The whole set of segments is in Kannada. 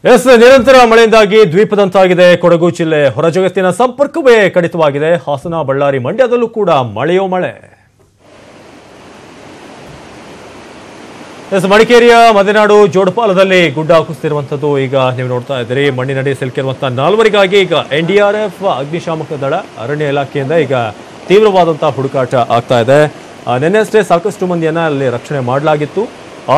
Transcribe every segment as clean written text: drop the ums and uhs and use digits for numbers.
ನಿರಂತರ ಮಳೆಯಿಂದಾಗಿ ದ್ವೀಪದಂತಾಗಿದೆ ಕೊಡಗು ಜಿಲ್ಲೆ. ಹೊರ ಜಗತ್ತಿನ ಸಂಪರ್ಕವೇ ಕಡಿತವಾಗಿದೆ. ಹಾಸನ, ಬಳ್ಳಾರಿ, ಮಂಡ್ಯದಲ್ಲೂ ಕೂಡ ಮಳೆಯೋ ಮಳೆ. ಮಡಿಕೇರಿಯ ಮದೆನಾಡು ಜೋಡುಪಾಲದಲ್ಲಿ ಗುಡ್ಡ ಕುಸಿದಿರುವಂತದ್ದು ಈಗ ನೀವು ನೋಡ್ತಾ ಇದ್ದೀರಿ. ಮಣ್ಣಿನಡಿ ಸಿಲುಕಿರುವಂತಹ ನಾಲ್ವರಿಗಾಗಿ ಈಗ ಎನ್ಡಿಆರ್ಎಫ್, ಅಗ್ನಿಶಾಮಕ ದಳ, ಅರಣ್ಯ ಇಲಾಖೆಯಿಂದ ಈಗ ತೀವ್ರವಾದಂತಹ ಹುಡುಕಾಟ ಆಗ್ತಾ ಇದೆ. ನಿನ್ನೆಷ್ಟೇ ಸಾಕಷ್ಟು ಮಂದಿಯನ್ನ ಅಲ್ಲಿ ರಕ್ಷಣೆ ಮಾಡಲಾಗಿತ್ತು.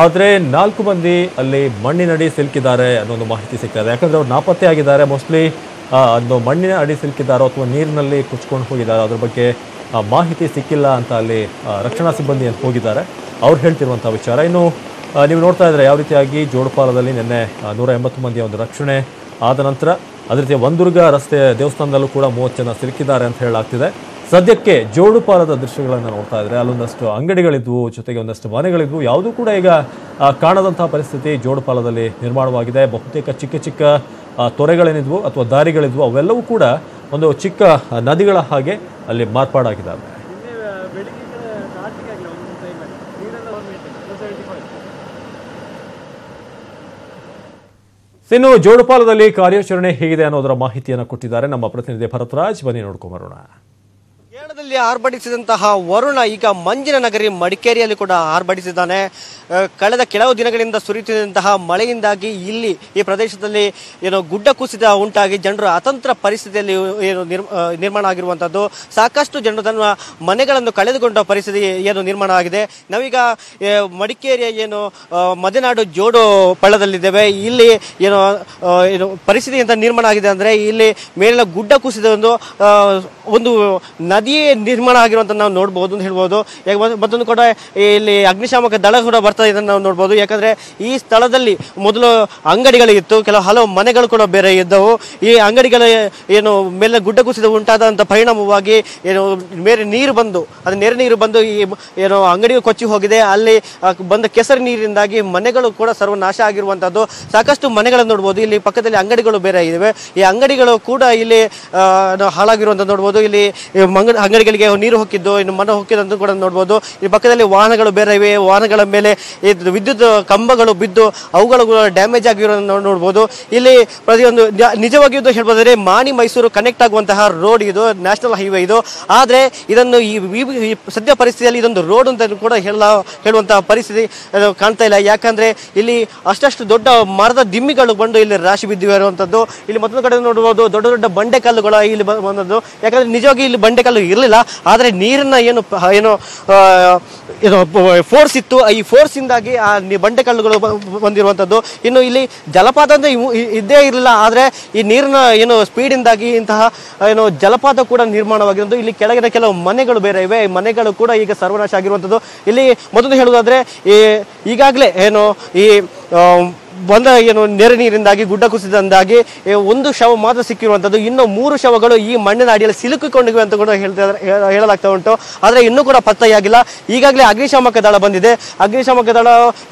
ಆದರೆ 4 ಮಂದಿ ಅಲ್ಲಿ ಮಣ್ಣಿನಡಿ ಸಿಲುಕಿದ್ದಾರೆ ಅನ್ನೋ ಒಂದು ಮಾಹಿತಿ ಸಿಗ್ತಾ ಇದೆ. ಯಾಕಂದ್ರೆ ಅವ್ರು ನಾಪತ್ತೆ ಆಗಿದ್ದಾರೆ. ಮೋಸ್ಟ್ಲಿ ಒಂದು ಮಣ್ಣಿನ ಅಡಿ ಸಿಲುಕಿದ್ದಾರೋ ಅಥವಾ ನೀರಿನಲ್ಲಿ ಕುಚ್ಕೊಂಡು ಹೋಗಿದ್ದಾರೆ, ಅದ್ರ ಬಗ್ಗೆ ಮಾಹಿತಿ ಸಿಕ್ಕಿಲ್ಲ ಅಂತ ಅಲ್ಲಿ ರಕ್ಷಣಾ ಸಿಬ್ಬಂದಿ ಅಂತ ಹೋಗಿದ್ದಾರೆ. ಅವ್ರು ಹೇಳ್ತಿರುವಂಥ ವಿಚಾರ. ಇನ್ನು ನೀವು ನೋಡ್ತಾ ಇದ್ರೆ ಯಾವ ರೀತಿಯಾಗಿ ಜೋಡುಪಾಲದಲ್ಲಿ ನಿನ್ನೆ 180 ಮಂದಿಯ ಒಂದು ರಕ್ಷಣೆ ಆದ ನಂತರ ಅದೇ ರೀತಿ ಒಂದುರ್ಗ ರಸ್ತೆ ದೇವಸ್ಥಾನದಲ್ಲೂ ಕೂಡ 30 ಜನ ಸಿಲುಕಿದ್ದಾರೆ ಅಂತ ಹೇಳಲಾಗ್ತಿದೆ. ಸದ್ಯಕ್ಕೆ ಜೋಡುಪಾಲದ ದೃಶ್ಯಗಳನ್ನು ನೋಡ್ತಾ ಇದ್ರೆ ಅಲ್ಲೊಂದಷ್ಟು ಅಂಗಡಿಗಳಿದ್ವು, ಜೊತೆಗೆ ಒಂದಷ್ಟು ಮನೆಗಳಿದ್ವು. ಯಾವುದೂ ಕೂಡ ಈಗ ಕಾಣದಂತಹ ಪರಿಸ್ಥಿತಿ ಜೋಡುಪಾಲದಲ್ಲಿ ನಿರ್ಮಾಣವಾಗಿದೆ. ಬಹುತೇಕ ಚಿಕ್ಕ ಚಿಕ್ಕ ತೊರೆಗಳೇನಿದ್ವು ಅಥವಾ ದಾರಿಗಳಿದ್ವು ಅವೆಲ್ಲವೂ ಕೂಡ ಒಂದು ಚಿಕ್ಕ ನದಿಗಳ ಹಾಗೆ ಅಲ್ಲಿ ಮಾರ್ಪಾಡಾಗಿದ್ದಾವೆ. ಇನ್ನು ಜೋಡುಪಾಲದಲ್ಲಿ ಕಾರ್ಯಾಚರಣೆ ಹೇಗಿದೆ ಅನ್ನೋದರ ಮಾಹಿತಿಯನ್ನು ಕೊಟ್ಟಿದ್ದಾರೆ ನಮ್ಮ ಪ್ರತಿನಿಧಿ ಭರತರಾಜ್. ಬನ್ನಿ ನೋಡ್ಕೊಂಬರೋಣ. ಕೇರಳದಲ್ಲಿ ಆರ್ಭಟಿಸಿದಂತಹ ವರುಣ ಈಗ ಮಂಜಿನ ನಗರಿ ಮಡಿಕೇರಿಯಲ್ಲಿ ಕೂಡ ಆರ್ಭಟಿಸಿದ್ದಾನೆ. ಕಳೆದ ಕೆಲವು ದಿನಗಳಿಂದ ಸುರಿಯುತ್ತಿದ್ದಂತಹ ಮಳೆಯಿಂದಾಗಿ ಇಲ್ಲಿ ಈ ಪ್ರದೇಶದಲ್ಲಿ ಗುಡ್ಡ ಕುಸಿತ ಉಂಟಾಗಿ ಜನರು ಅತಂತ್ರ ಪರಿಸ್ಥಿತಿಯಲ್ಲಿ ನಿರ್ಮಾಣ ಆಗಿರುವಂತದ್ದು. ಸಾಕಷ್ಟು ಜನರು ತನ್ನ ಮನೆಗಳನ್ನು ಕಳೆದುಕೊಂಡ ಪರಿಸ್ಥಿತಿ ನಿರ್ಮಾಣ ಆಗಿದೆ. ನಾವೀಗ ಮಡಿಕೇರಿಯ ಮದೆನಾಡು ಜೋಡು ಪಳ್ಳದಲ್ಲಿದ್ದೇವೆ. ಇಲ್ಲಿ ಪರಿಸ್ಥಿತಿ ಅಂತ ನಿರ್ಮಾಣ ಆಗಿದೆ ಅಂದ್ರೆ ಇಲ್ಲಿ ಮೇಲಿನ ಗುಡ್ಡ ಕುಸಿದ ಒಂದು ನದಿಯೇ ನಿರ್ಮಾಣ ಆಗಿರುವಂತ ನಾವು ನೋಡಬಹುದು ಅಂತ ಹೇಳ್ಬೋದು. ಮತ್ತೊಂದು ಕೂಡ ಇಲ್ಲಿ ಅಗ್ನಿಶಾಮಕ ದಳ ಕೂಡ ಬರ್ತಾ ಇದನ್ನು ನಾವು ನೋಡ್ಬೋದು. ಯಾಕಂದ್ರೆ ಈ ಸ್ಥಳದಲ್ಲಿ ಮೊದಲು ಅಂಗಡಿಗಳಿತ್ತು, ಹಲವು ಮನೆಗಳು ಕೂಡ ಬೇರೆ ಇದ್ದವು. ಈ ಅಂಗಡಿಗಳ ಮೇಲೆ ಗುಡ್ಡ ಕುಸಿದ ಉಂಟಾದಂತ ಪರಿಣಾಮವಾಗಿ ಮೇಲೆ ನೀರು ಬಂದು ನೆರೆ ನೀರು ಬಂದು ಈ ಅಂಗಡಿಗೆ ಕೊಚ್ಚಿ ಹೋಗಿದೆ. ಅಲ್ಲಿ ಬಂದ ಕೆಸರು ನೀರಿನಿಂದಾಗಿ ಮನೆಗಳು ಕೂಡ ಸರ್ವನಾಶ ಆಗಿರುವಂತದ್ದು. ಸಾಕಷ್ಟು ಮನೆಗಳನ್ನು ನೋಡ್ಬೋದು. ಇಲ್ಲಿ ಪಕ್ಕದಲ್ಲಿ ಅಂಗಡಿಗಳು ಬೇರೆ ಇದಾವೆ. ಈ ಅಂಗಡಿಗಳು ಕೂಡ ಇಲ್ಲಿ ಹಾಳಾಗಿರುವಂತ ನೋಡ್ಬೋದು. ಇಲ್ಲಿ ಅಂಗಡಿಗಳಿಗೆ ನೀರು ಹೊಕ್ಕಿದ್ದು, ಇನ್ನು ಮನೆ ಹೊಕ್ಕಿದ್ದು ಕೂಡ ನೋಡ್ಬೋದು. ಈ ಪಕ್ಕದಲ್ಲಿ ವಾಹನಗಳು ಬೇರೆ ಇವೆ. ವಾಹನಗಳ ಮೇಲೆ ವಿದ್ಯುತ್ ಕಂಬಗಳು ಬಿದ್ದು ಅವುಗಳು ಡ್ಯಾಮೇಜ್ ಆಗಿರೋದನ್ನು ನೋಡ್ಬೋದು. ಇಲ್ಲಿ ಪ್ರತಿಯೊಂದು ನಿಜವಾಗಿಯೂ ಹೇಳ್ಬೋದ್ರೆ ಮಾಣಿ ಮೈಸೂರು ಕನೆಕ್ಟ್ ಆಗುವಂತಹ ರೋಡ್ ಇದು, ನ್ಯಾಷನಲ್ ಹೈವೇ ಇದು. ಆದ್ರೆ ಇದನ್ನು ಈ ಸದ್ಯ ಪರಿಸ್ಥಿತಿಯಲ್ಲಿ ಇದೊಂದು ರೋಡ್ ಅಂತ ಕೂಡ ಹೇಳುವಂತಹ ಪರಿಸ್ಥಿತಿ ಕಾಣ್ತಾ ಇಲ್ಲ. ಯಾಕಂದ್ರೆ ಇಲ್ಲಿ ಅಷ್ಟಷ್ಟು ದೊಡ್ಡ ಮರದ ದಿಮ್ಮಿಗಳು ಬಂದು ಇಲ್ಲಿ ರಾಶಿ ಬಿದ್ದಿರುವಂತದ್ದು. ಇಲ್ಲಿ ಮತ್ತೊಂದು ಕಡೆ ನೋಡಬಹುದು ದೊಡ್ಡ ದೊಡ್ಡ ಬಂಡೆಕಲ್ಲುಗಳು ಇಲ್ಲಿ ಬಂದದ್ದು. ಯಾಕಂದ್ರೆ ನಿಜವಾಗಿ ಇಲ್ಲಿ ಬಂಡೆಕಲ್ಲು ಇರಲಿಲ್ಲ, ಆದ್ರೆ ನೀರಿನ ಫೋರ್ಸ್ ಇತ್ತು. ಈ ಫೋರ್ಸ್ ಇಂದಾಗಿ ಆ ಬಂಡೆಕಲ್ಲುಗಳು ಬಂದಿರುವಂತದ್ದು. ಇನ್ನು ಇಲ್ಲಿ ಜಲಪಾತ ಅಂತ ಇದ್ದೇ ಇರಲಿಲ್ಲ, ಆದ್ರೆ ಈ ನೀರಿನ ಸ್ಪೀಡ್ ಇಂದಾಗಿ ಇಂತಹ ಜಲಪಾತ ಕೂಡ ನಿರ್ಮಾಣವಾಗಿರೋದು. ಇಲ್ಲಿ ಕೆಳಗಿನ ಕೆಲವು ಮನೆಗಳು ಬೇರೆ ಇವೆ. ಈ ಮನೆಗಳು ಕೂಡ ಈಗ ಸರ್ವನಾಶ ಆಗಿರುವಂತದ್ದು. ಇಲ್ಲಿ ಮೊದಲು ಹೇಳುವುದಾದ್ರೆ ಈಗಾಗಲೇ ಈ ಬಂದ ನೆರೆ ನೀರಿಂದಾಗಿ ಗುಡ್ಡ ಕುಸಿದಿಂದಾಗಿ ಒಂದು ಶವ ಮಾತ್ರ ಸಿಕ್ಕಿರುವಂತದ್ದು. ಇನ್ನು 3 ಶವಗಳು ಈ ಮಣ್ಣಿನ ಅಡಿಯಲ್ಲಿ ಸಿಲುಕಿಕೊಂಡಿವೆ ಅಂತ ಕೂಡ ಹೇಳಲಾಗ್ತಾ ಉಂಟು. ಆದ್ರೆ ಇನ್ನೂ ಕೂಡ ಪತ್ತೆಯಾಗಿಲ್ಲ. ಈಗಾಗಲೇ ಅಗ್ನಿಶಾಮಕ ದಳ ಬಂದಿದೆ. ಅಗ್ನಿಶಾಮಕ ದಳ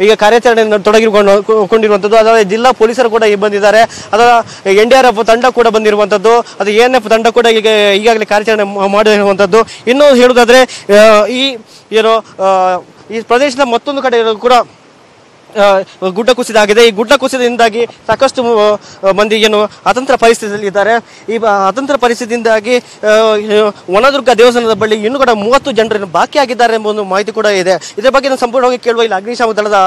ಈಗ ಕಾರ್ಯಾಚರಣೆ ತೊಡಗಿಕೊಂಡಿರುವಂತದ್ದು. ಅದರ ಜಿಲ್ಲಾ ಪೊಲೀಸರು ಕೂಡ ಬಂದಿದ್ದಾರೆ. ಅದರ ಎನ್ಡಿಆರ್ಎಫ್ ತಂಡ ಕೂಡ ಬಂದಿರುವಂತದ್ದು. ಅದು ಎಎನ್ಎಫ್ ತಂಡ ಕೂಡ ಈಗಾಗಲೇ ಕಾರ್ಯಾಚರಣೆ ಮಾಡಿರುವಂತದ್ದು. ಇನ್ನು ಹೇಳುವುದಾದ್ರೆ ಈ ಪ್ರದೇಶದ ಮತ್ತೊಂದು ಕಡೆ ಕೂಡ ಗುಡ್ಡ ಕುಸಿದಾಗಿದೆ. ಈ ಗುಡ್ಡ ಕುಸಿದಿಂದಾಗಿ ಸಾಕಷ್ಟು ಮಂದಿ ಅತಂತ್ರ ಪರಿಸ್ಥಿತಿಯಲ್ಲಿ ಇದ್ದಾರೆ. ಈ ಅತಂತ್ರ ಪರಿಸ್ಥಿತಿಯಿಂದಾಗಿ ವನದುರ್ಗ ದೇವಸ್ಥಾನದ ಬಳಿ ಇನ್ನೂ ಕೂಡ 30 ಜನರು ಬಾಕಿ ಆಗಿದ್ದಾರೆ ಎಂಬ ಒಂದು ಮಾಹಿತಿ ಕೂಡ ಇದೆ. ಇದರ ಬಗ್ಗೆ ನಾನು ಸಂಪೂರ್ಣವಾಗಿ ಕೇಳುವ ಇಲ್ಲಿ ಅಗ್ನಿಶಾಮಕ ದಳದ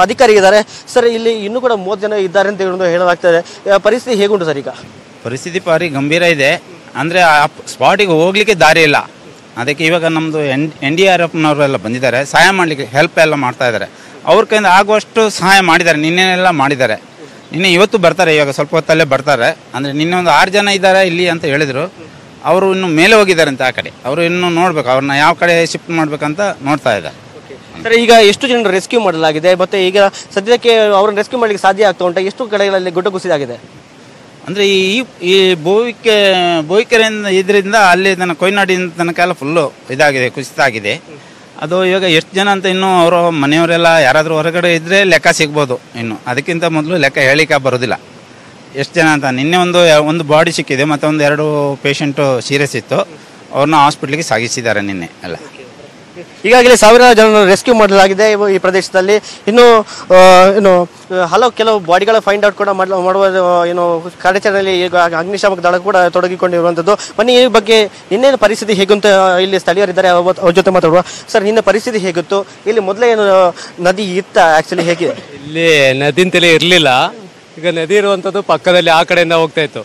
ಅಧಿಕಾರಿ ಇದ್ದಾರೆ. ಸರ್, ಇಲ್ಲಿ ಇನ್ನೂ ಕೂಡ 30 ಜನ ಇದ್ದಾರೆ ಅಂತ ಹೇಳಲಾಗ್ತದೆ. ಪರಿಸ್ಥಿತಿ ಹೇಗುಂಟು ಸರ್? ಈಗ ಪರಿಸ್ಥಿತಿ ಭಾರಿ ಗಂಭೀರ ಇದೆ. ಅಂದ್ರೆ ಆ ಸ್ಪಾಟಿಗೆ ಹೋಗ್ಲಿಕ್ಕೆ ದಾರಿ ಇಲ್ಲ. ಅದಕ್ಕೆ ಇವಾಗ ನಮ್ದು NDRFನವರೆಲ್ಲ ಬಂದಿದ್ದಾರೆ, ಸಹಾಯ ಮಾಡ್ಲಿಕ್ಕೆ ಹೆಲ್ಪ್ ಎಲ್ಲ ಮಾಡ್ತಾ ಇದ್ದಾರೆ. ಅವ್ರ ಕೈಯಿಂದ ಆಗುವಷ್ಟು ಸಹಾಯ ಮಾಡಿದ್ದಾರೆ. ನಿನ್ನೆಲ್ಲ ಮಾಡಿದ್ದಾರೆ. ಇವತ್ತು ಬರ್ತಾರೆ. ಇವಾಗ ಸ್ವಲ್ಪ ಹೊತ್ತಲ್ಲೇ ಬರ್ತಾರೆ. ಅಂದರೆ ನಿನ್ನೆ ಒಂದು 6 ಜನ ಇದ್ದಾರೆ ಇಲ್ಲಿ ಅಂತ ಹೇಳಿದರು. ಅವರು ಇನ್ನು ಮೇಲೆ ಹೋಗಿದ್ದಾರೆ ಅಂತ ಆ ಕಡೆ. ಅವರು ಇನ್ನು ನೋಡ್ಬೇಕು, ಅವ್ರನ್ನ ಯಾವ ಕಡೆ ಶಿಫ್ಟ್ ಮಾಡ್ಬೇಕಂತ ನೋಡ್ತಾ ಇದ್ದಾರೆ. ಸರ್, ಈಗ ಎಷ್ಟು ಜನ ರೆಸ್ಕ್ಯೂ ಮಾಡಲಾಗಿದೆ? ಮತ್ತೆ ಈಗ ಸದ್ಯಕ್ಕೆ ಅವ್ರನ್ನ ರೆಸ್ಕ್ಯೂ ಮಾಡಲಿಕ್ಕೆ ಸಾಧ್ಯ ಆಗ್ತಾ ಉಂಟಾ? ಎಷ್ಟು ಕಡೆಗಳಲ್ಲಿ ಗುಡ್ಡ ಕುಸಿದಾಗಿದೆ? ಅಂದರೆ ಈ ಬೋವಿಕೆರೆಯಿಂದ ಇದರಿಂದ ಅಲ್ಲಿ ತನಕ ಕೊಯ್ನಾಡಿನ ತನಕ ಎಲ್ಲ ಫುಲ್ಲು ಇದಾಗಿದೆ, ಕುಸಿತ ಆಗಿದೆ. ಅದು ಇವಾಗ ಎಷ್ಟು ಜನ ಅಂತ ಇನ್ನೂ ಅವರ ಮನೆಯವರೆಲ್ಲ ಯಾರಾದರೂ ಹೊರಗಡೆ ಇದ್ದರೆ ಲೆಕ್ಕ ಸಿಗ್ಬೋದು. ಇನ್ನು ಅದಕ್ಕಿಂತ ಮೊದಲು ಲೆಕ್ಕ ಹೇಳಿಕೆ ಬರೋದಿಲ್ಲ ಎಷ್ಟು ಜನ ಅಂತ. ನಿನ್ನೆ ಒಂದು ಬಾಡಿ ಸಿಕ್ಕಿದೆ, ಮತ್ತು 2 ಪೇಷಂಟು ಸೀರಿಯಸ್ ಇತ್ತು. ಅವ್ರನ್ನ ಹಾಸ್ಪಿಟ್ಲಿಗೆ ಸಾಗಿಸಿದ್ದಾರೆ ನಿನ್ನೆ ಎಲ್ಲ. ಈಗಾಗಲೇ ಸಾವಿರಾರು ಜನರನ್ನು ರೆಸ್ಕ್ಯೂ ಮಾಡಲಾಗಿದೆ ಈ ಪ್ರದೇಶದಲ್ಲಿ. ಇನ್ನು ಕೆಲವು ಬಾಡಿಗಳ ಫೈಂಡ್ ಔಟ್ ಕೂಡ ಮಾಡುವ ಕಾರ್ಯಾಚರಣೆಯಲ್ಲಿ ಈಗ ಅಗ್ನಿಶಾಮಕ ದಳ ಕೂಡ ತೊಡಗಿಕೊಂಡಿರುವಂಥದ್ದು. ಬನ್ನಿ, ಈ ಬಗ್ಗೆ ನಿನ್ನೆ ಪರಿಸ್ಥಿತಿ ಹೇಗಂತ ಇಲ್ಲಿ ಸ್ಥಳೀಯರಿದ್ದಾರೆ, ಅವ್ರ ಜೊತೆ ಮಾತಾಡುವ. ಸರ್, ನಿನ್ನೆ ಪರಿಸ್ಥಿತಿ ಹೇಗಿತ್ತು? ಇಲ್ಲಿ ಮೊದಲೇ ಏನು ನದಿ ಇತ್ತ? ಆಕ್ಚುಲಿ ಹೇಗೆ? ಇಲ್ಲಿ ನದಿ ಅಂತಲೇ ಇರಲಿಲ್ಲ. ಈಗ ನದಿ ಇರುವಂಥದ್ದು ಪಕ್ಕದಲ್ಲಿ ಆ ಕಡೆಯಿಂದ ಹೋಗ್ತಾ ಇತ್ತು.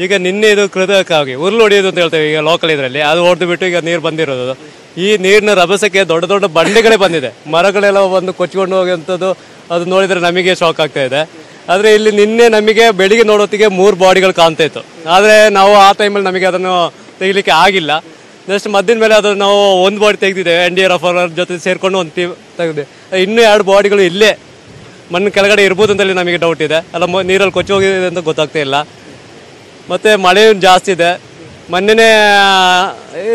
ಈಗ ನಿನ್ನೆ ಇದು ಕೃತಕವಾಗಿ ಉರುಳು ಹೊಡೆಯೋದು ಅಂತ ಹೇಳ್ತೇವೆ ಈಗ ಲೋಕಲ್ ಇದರಲ್ಲಿ, ಅದು ಹೊಡೆದು ಬಿಟ್ಟು ಈಗ ನೀರು ಬಂದಿರೋದು. ಈ ನೀರಿನ ರಭಸಕ್ಕೆ ದೊಡ್ಡ ದೊಡ್ಡ ಬಂಡೆಗಳೇ ಬಂದಿದೆ, ಮರಗಳೆಲ್ಲ ಬಂದು ಕೊಚ್ಕೊಂಡು ಹೋಗುವಂಥದ್ದು. ಅದು ನೋಡಿದರೆ ನಮಗೆ ಶಾಕ್ ಆಗ್ತಾ ಇದೆ. ಆದರೆ ಇಲ್ಲಿ ನಿನ್ನೆ ನಮಗೆ ಬೆಳಿಗ್ಗೆ ನೋಡೋತ್ತಿಗೆ 3 ಬಾಡಿಗಳು ಕಾಣ್ತಾ ಇತ್ತು. ಆದರೆ ನಾವು ಆ ಟೈಮಲ್ಲಿ ನಮಗೆ ಅದನ್ನು ತೆಗಿಲಿಕ್ಕೆ ಆಗಿಲ್ಲ. ನೆಕ್ಸ್ಟ್ ಮದ್ದಿನ ಮೇಲೆ ಅದು ನಾವು 1 ಬಾಡಿ ತೆಗೆದಿದ್ದೇವೆ. NDRF ಅವರ ಜೊತೆ ಸೇರಿಕೊಂಡು ಒಂದು ಟೀಮ್ ತೆಗೆದಿದೆ. ಇನ್ನೂ 2 ಬಾಡಿಗಳು ಇಲ್ಲೇ ಮಣ್ಣು ಕೆಳಗಡೆ ಇರ್ಬೋದು ಅಂತೇಳಿ ನಮಗೆ ಡೌಟ್ ಇದೆ. ಅಲ್ಲ ನೀರಲ್ಲಿ ಕೊಚ್ಚಿ ಹೋಗಿದೆ ಅಂತ ಗೊತ್ತಾಗ್ತಾ ಇಲ್ಲ. ಮತ್ತು ಮಳೆ ಜಾಸ್ತಿ ಇದೆ. ಮೊನ್ನೆನೇ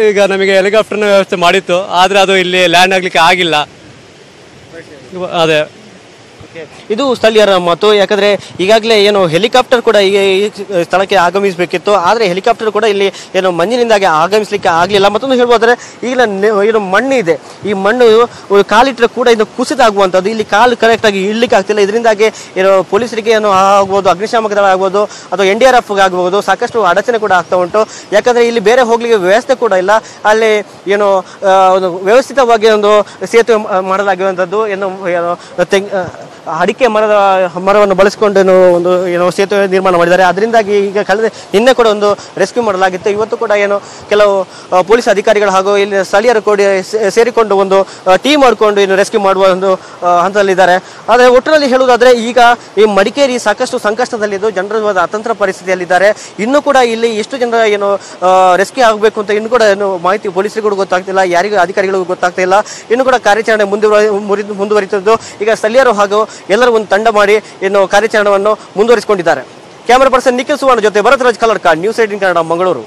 ಈಗ ನಮಗೆ ಹೆಲಿಕಾಪ್ಟರ್ನ ವ್ಯವಸ್ಥೆ ಮಾಡಿತ್ತು, ಆದರೆ ಅದು ಇಲ್ಲಿ ಲ್ಯಾಂಡ್ ಆಗಲಿಕ್ಕೆ ಆಗಿಲ್ಲ. ಅದೇ ಇದು ಸ್ಥಳೀಯರ ಮಾತು. ಯಾಕಂದ್ರೆ ಈಗಾಗಲೇ ಹೆಲಿಕಾಪ್ಟರ್ ಕೂಡ ಈ ಸ್ಥಳಕ್ಕೆ ಆಗಮಿಸಬೇಕಿತ್ತು, ಆದರೆ ಹೆಲಿಕಾಪ್ಟರ್ ಕೂಡ ಇಲ್ಲಿ ಮಂಜಿನಿಂದಾಗಿ ಆಗಮಿಸಲಿಕ್ಕೆ ಆಗಲಿಲ್ಲ. ಮತ್ತೊಂದು ಹೇಳ್ಬೋದ್ರೆ, ಈಗ ಮಣ್ಣು ಇದೆ, ಈ ಮಣ್ಣು ಕಾಲಿಟ್ಟರೆ ಕೂಡ ಇದು ಕುಸಿತ ಆಗುವಂಥದ್ದು. ಇಲ್ಲಿ ಕಾಲು ಕರೆಕ್ಟ್ ಆಗಿ ಇಡ್ಲಿಕ್ಕೆ ಆಗ್ತಿಲ್ಲ. ಇದರಿಂದಾಗಿ ಪೊಲೀಸರಿಗೆ ಆಗ್ಬೋದು, ಅಗ್ನಿಶಾಮಕ ದಳ ಆಗ್ಬೋದು, ಅಥವಾ NDRF ಆಗ್ಬೋದು, ಸಾಕಷ್ಟು ಅಡಚಣೆ ಕೂಡ ಆಗ್ತಾ ಉಂಟು. ಯಾಕಂದ್ರೆ ಇಲ್ಲಿ ಬೇರೆ ಹೋಗ್ಲಿಕ್ಕೆ ವ್ಯವಸ್ಥೆ ಕೂಡ ಇಲ್ಲ. ಅಲ್ಲಿ ಒಂದು ವ್ಯವಸ್ಥಿತವಾಗಿ ಒಂದು ಸೇತುವೆ ಮಾಡಲಾಗಿರುವಂಥದ್ದು. ಅಡಿಕೆ ಮರವನ್ನು ಬಳಸಿಕೊಂಡು ಒಂದು ಸೇತುವೆ ನಿರ್ಮಾಣ ಮಾಡಿದ್ದಾರೆ. ಅದರಿಂದಾಗಿ ಈಗ ನಿನ್ನೆ ಕೂಡ ಒಂದು ರೆಸ್ಕ್ಯೂ ಮಾಡಲಾಗಿತ್ತು. ಇವತ್ತು ಕೂಡ ಕೆಲವು ಪೊಲೀಸ್ ಅಧಿಕಾರಿಗಳು ಹಾಗೂ ಇಲ್ಲಿ ಸ್ಥಳೀಯರು ಕೂಡ ಸೇರಿಕೊಂಡು ಒಂದು ಟೀಮ್ ಮಾಡಿಕೊಂಡು ರೆಸ್ಕ್ಯೂ ಮಾಡುವ ಒಂದು ಹಂತದಲ್ಲಿದ್ದಾರೆ. ಆದರೆ ಒಟ್ಟಿನಲ್ಲಿ ಹೇಳುವುದಾದ್ರೆ, ಈಗ ಈ ಮಡಿಕೇರಿ ಸಾಕಷ್ಟು ಸಂಕಷ್ಟದಲ್ಲಿದ್ದು ಜನರು ಅತಂತ್ರ ಪರಿಸ್ಥಿತಿಯಲ್ಲಿದ್ದಾರೆ. ಇನ್ನೂ ಕೂಡ ಇಲ್ಲಿ ಎಷ್ಟು ಜನರ ರೆಸ್ಕ್ಯೂ ಆಗಬೇಕು ಅಂತ ಇನ್ನೂ ಕೂಡ ಮಾಹಿತಿ ಪೊಲೀಸರಿಗೂ ಗೊತ್ತಾಗ್ತಿಲ್ಲ, ಯಾರಿಗೂ ಅಧಿಕಾರಿಗಳಿಗೂ ಗೊತ್ತಾಗ್ತಾ ಇಲ್ಲ. ಇನ್ನೂ ಕೂಡ ಕಾರ್ಯಾಚರಣೆ ಮುಂದುವರಿತಿದ್ದು. ಈಗ ಸ್ಥಳೀಯರು ಹಾಗೂ ಎಲ್ಲರೂ ಒಂದು ತಂಡ ಮಾಡಿ ಕಾರ್ಯಾಚರಣೆಯನ್ನು ಮುಂದುವರಿಸಿಕೊಂಡಿದ್ದಾರೆ. ಕ್ಯಾಮರಾ ಪರ್ಸನ್ ನಿಖಿಲ್ ಸುವರ್ಣ ಜೊತೆ ಭರತರಾಜ್ ಕಲ್ಲಡ್ಕ, ನ್ಯೂಸ್ 18 ಕನ್ನಡ, ಮಂಗಳೂರು.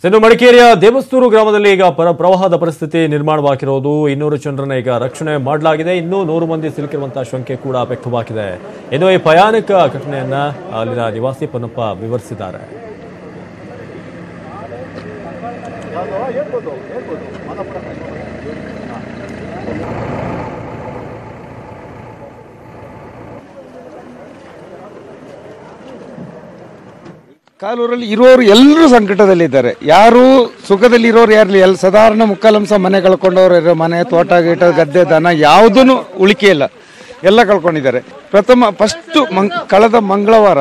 ಇನ್ನು ಮಡಿಕೇರಿಯ ದೇವಸ್ತೂರು ಗ್ರಾಮದಲ್ಲಿ ಈಗ ಪ್ರವಾಹದ ಪರಿಸ್ಥಿತಿ ನಿರ್ಮಾಣವಾಗಿರೋದು. 200 ಜನರನ್ನ ಈಗ ರಕ್ಷಣೆ ಮಾಡಲಾಗಿದೆ. ಇನ್ನೂ 100 ಮಂದಿ ಸಿಲುಕಿರುವಂತಹ ಶಂಕೆ ಕೂಡ ವ್ಯಕ್ತವಾಗಿದೆ. ಇನ್ನು ಈ ಭಯಾನಕ ಘಟನೆಯನ್ನ ಅಲ್ಲಿನ ನಿವಾಸಿ ಪೊನ್ನಪ್ಪ ವಿವರಿಸಿದ್ದಾರೆ. ಕಾಲೂರಲ್ಲಿ ಇರೋರು ಎಲ್ಲರೂ ಸಂಕಟದಲ್ಲಿದ್ದಾರೆ. ಯಾರು ಸುಖದಲ್ಲಿರೋರು ಯಾರು ಸಾಧಾರಣ ಮುಕ್ಕಾಲಂಶ ಮನೆ ಕಳ್ಕೊಂಡವ್ರು, ಮನೆ, ತೋಟ, ಗೀಟ, ಗದ್ದೆ, ದನ ಯಾವುದೂ ಉಳಿಕೆ ಇಲ್ಲ, ಎಲ್ಲ ಕಳ್ಕೊಂಡಿದ್ದಾರೆ. ಫಸ್ಟ್ ಕಳೆದ ಮಂಗಳವಾರ